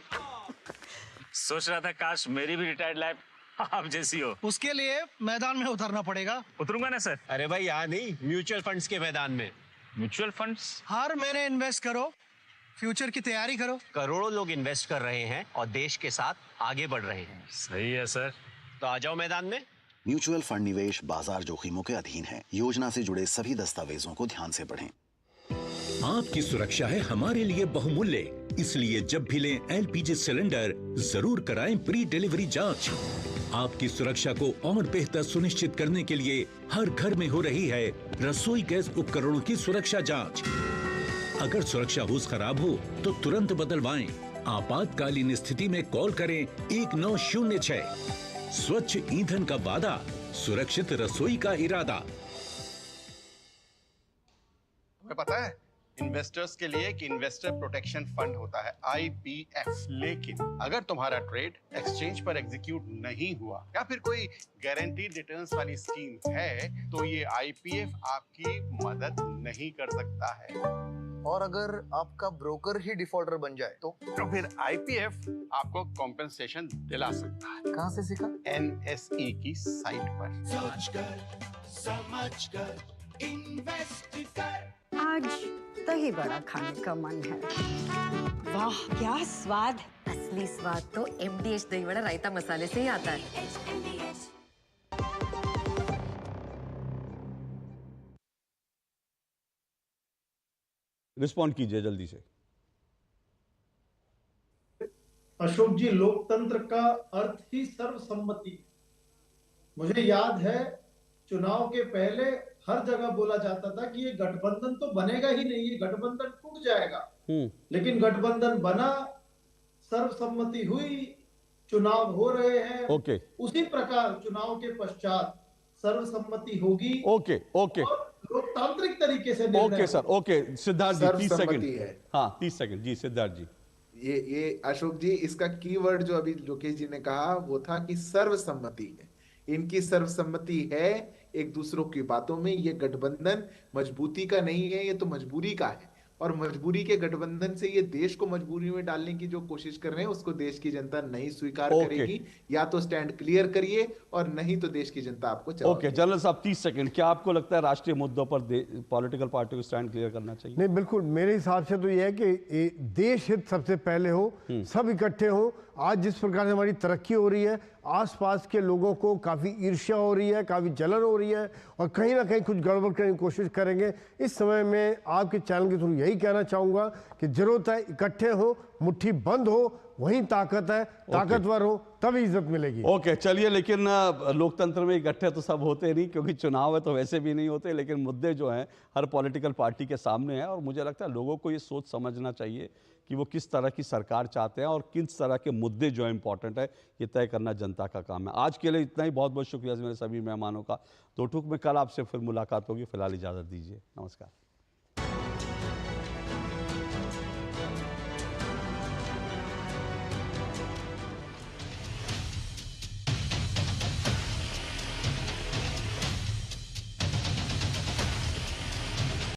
S18: सोच रहा था काश मेरी भी रिटायर्ड लाइफ आप जैसी हो।
S17: उसके लिए मैदान में उतरना पड़ेगा।
S18: उतरूंगा ना सर।
S19: अरे भाई यहाँ नहीं, म्यूचुअल फंड्स के मैदान में।
S18: Mutual funds?
S17: हर महीने इन्वेस्ट करो, फ्यूचर की तैयारी करो।
S19: करोड़ों लोग इन्वेस्ट कर रहे हैं और देश के साथ आगे बढ़ रहे हैं।
S18: सही है सर।
S19: तो आ जाओ मैदान में।
S13: म्यूचुअल फंड निवेश बाजार जोखिमों के अधीन है। योजना से जुड़े सभी दस्तावेजों को ध्यान से पढ़ें।
S8: आपकी सुरक्षा है हमारे लिए बहुमूल्य, इसलिए जब भी लें एलपीजी सिलेंडर जरूर कराएं प्री डिलीवरी जांच। आपकी सुरक्षा को और बेहतर सुनिश्चित करने के लिए हर घर में हो रही है रसोई गैस उपकरणों की सुरक्षा जांच। अगर सुरक्षा होस खराब हो तो तुरंत बदलवाएं। आपातकालीन स्थिति में कॉल करें 1906। स्वच्छ ईंधन का वादा, सुरक्षित रसोई का इरादा।
S28: तुम्हें पता है इन्वेस्टर्स के लिए एक इन्वेस्टर प्रोटेक्शन फंड होता है IPF, लेकिन अगर तुम्हारा ट्रेड एक्सचेंज पर एग्जीक्यूट नहीं हुआ या फिर कोई गारंटीड रिटर्न्स वाली स्कीम है तो ये IPF आपकी मदद नहीं कर सकता है।
S9: और अगर आपका ब्रोकर ही डिफॉल्टर बन जाए तो
S28: फिर IPF आपको कॉम्पेंसेशन दिला सकता है।
S9: कहाँ से सीखा?
S28: NSE की साइट पर।
S29: समझकर इन्वेस्ट कर।
S11: आज दही बड़ा खाने का मन है।
S3: वाह क्या स्वाद! असली स्वाद तो MDH दही बड़ा रायता मसाले से ही आता है।
S1: रिस्पॉन्ड कीजिए जल्दी से।
S4: अशोक जी, लोकतंत्र का अर्थ ही सर्वसम्मति। मुझे याद है चुनाव के पहले हर जगह बोला जाता था कि ये गठबंधन तो बनेगा ही नहीं, ये गठबंधन टूट जाएगा। लेकिन गठबंधन बना, सर्वसम्मति हुई, चुनाव हो रहे हैं।
S1: ओके।
S4: उसी प्रकार चुनाव के पश्चात सर्वसम्मति होगी।
S1: ओके ओके,
S4: लोकतांत्रिक तरीके से।
S1: ओके सर, ओके सिद्धार्थ जी 30 सेकंड
S2: है।
S1: हाँ 30 सेकंड जी सिद्धार्थ जी।
S2: ये अशोक जी, इसका कीवर्ड जो अभी लोकेश जी ने कहा वो था कि सर्वसम्मति है। इनकी सर्वसम्मति है एक दूसरों की बातों में। ये गठबंधन मजबूती का नहीं है, ये तो मजबूरी का है। और मजबूरी के गठबंधन से ये देश को मजबूरी में डालने की जो कोशिश कर रहे हैं उसको देश की जनता नहीं स्वीकार करेगी। या तो स्टैंड क्लियर करिए और नहीं तो देश की जनता आपको
S1: ओके। जनरल साहब 30 सेकंड, क्या आपको लगता है राष्ट्रीय मुद्दों पर पॉलिटिकल पार्टी को स्टैंड क्लियर करना चाहिए?
S24: नहीं, बिल्कुल मेरे हिसाब से तो यह है कि देश हित सबसे पहले हो, सब इकट्ठे हो। आज जिस प्रकार से हमारी तरक्की हो रही है, आसपास के लोगों को काफ़ी ईर्ष्या हो रही है, काफ़ी जलन हो रही है और कहीं ना कहीं कुछ गड़बड़ करने की कोशिश करेंगे। इस समय में आपके चैनल के थ्रू यही कहना चाहूँगा कि जरूरत है इकट्ठे हो, मुट्ठी बंद हो, वही ताकत है। ताकतवर हो तभी इज्जत मिलेगी।
S1: ओके चलिए, लेकिन लोकतंत्र में इकट्ठे तो सब होते नहीं, क्योंकि चुनाव है तो वैसे भी नहीं होते। लेकिन मुद्दे जो हैं हर पॉलिटिकल पार्टी के सामने हैं और मुझे लगता है लोगों को ये सोच समझना चाहिए कि वो किस तरह की सरकार चाहते हैं और किस तरह के मुद्दे जो है इंपॉर्टेंट है, ये तय करना जनता का काम है। आज के लिए इतना ही। बहुत बहुत शुक्रिया मेरे सभी मेहमानों का। दो टूक में कल आपसे फिर मुलाकात होगी। फिलहाल इजाज़त दीजिए। नमस्कार।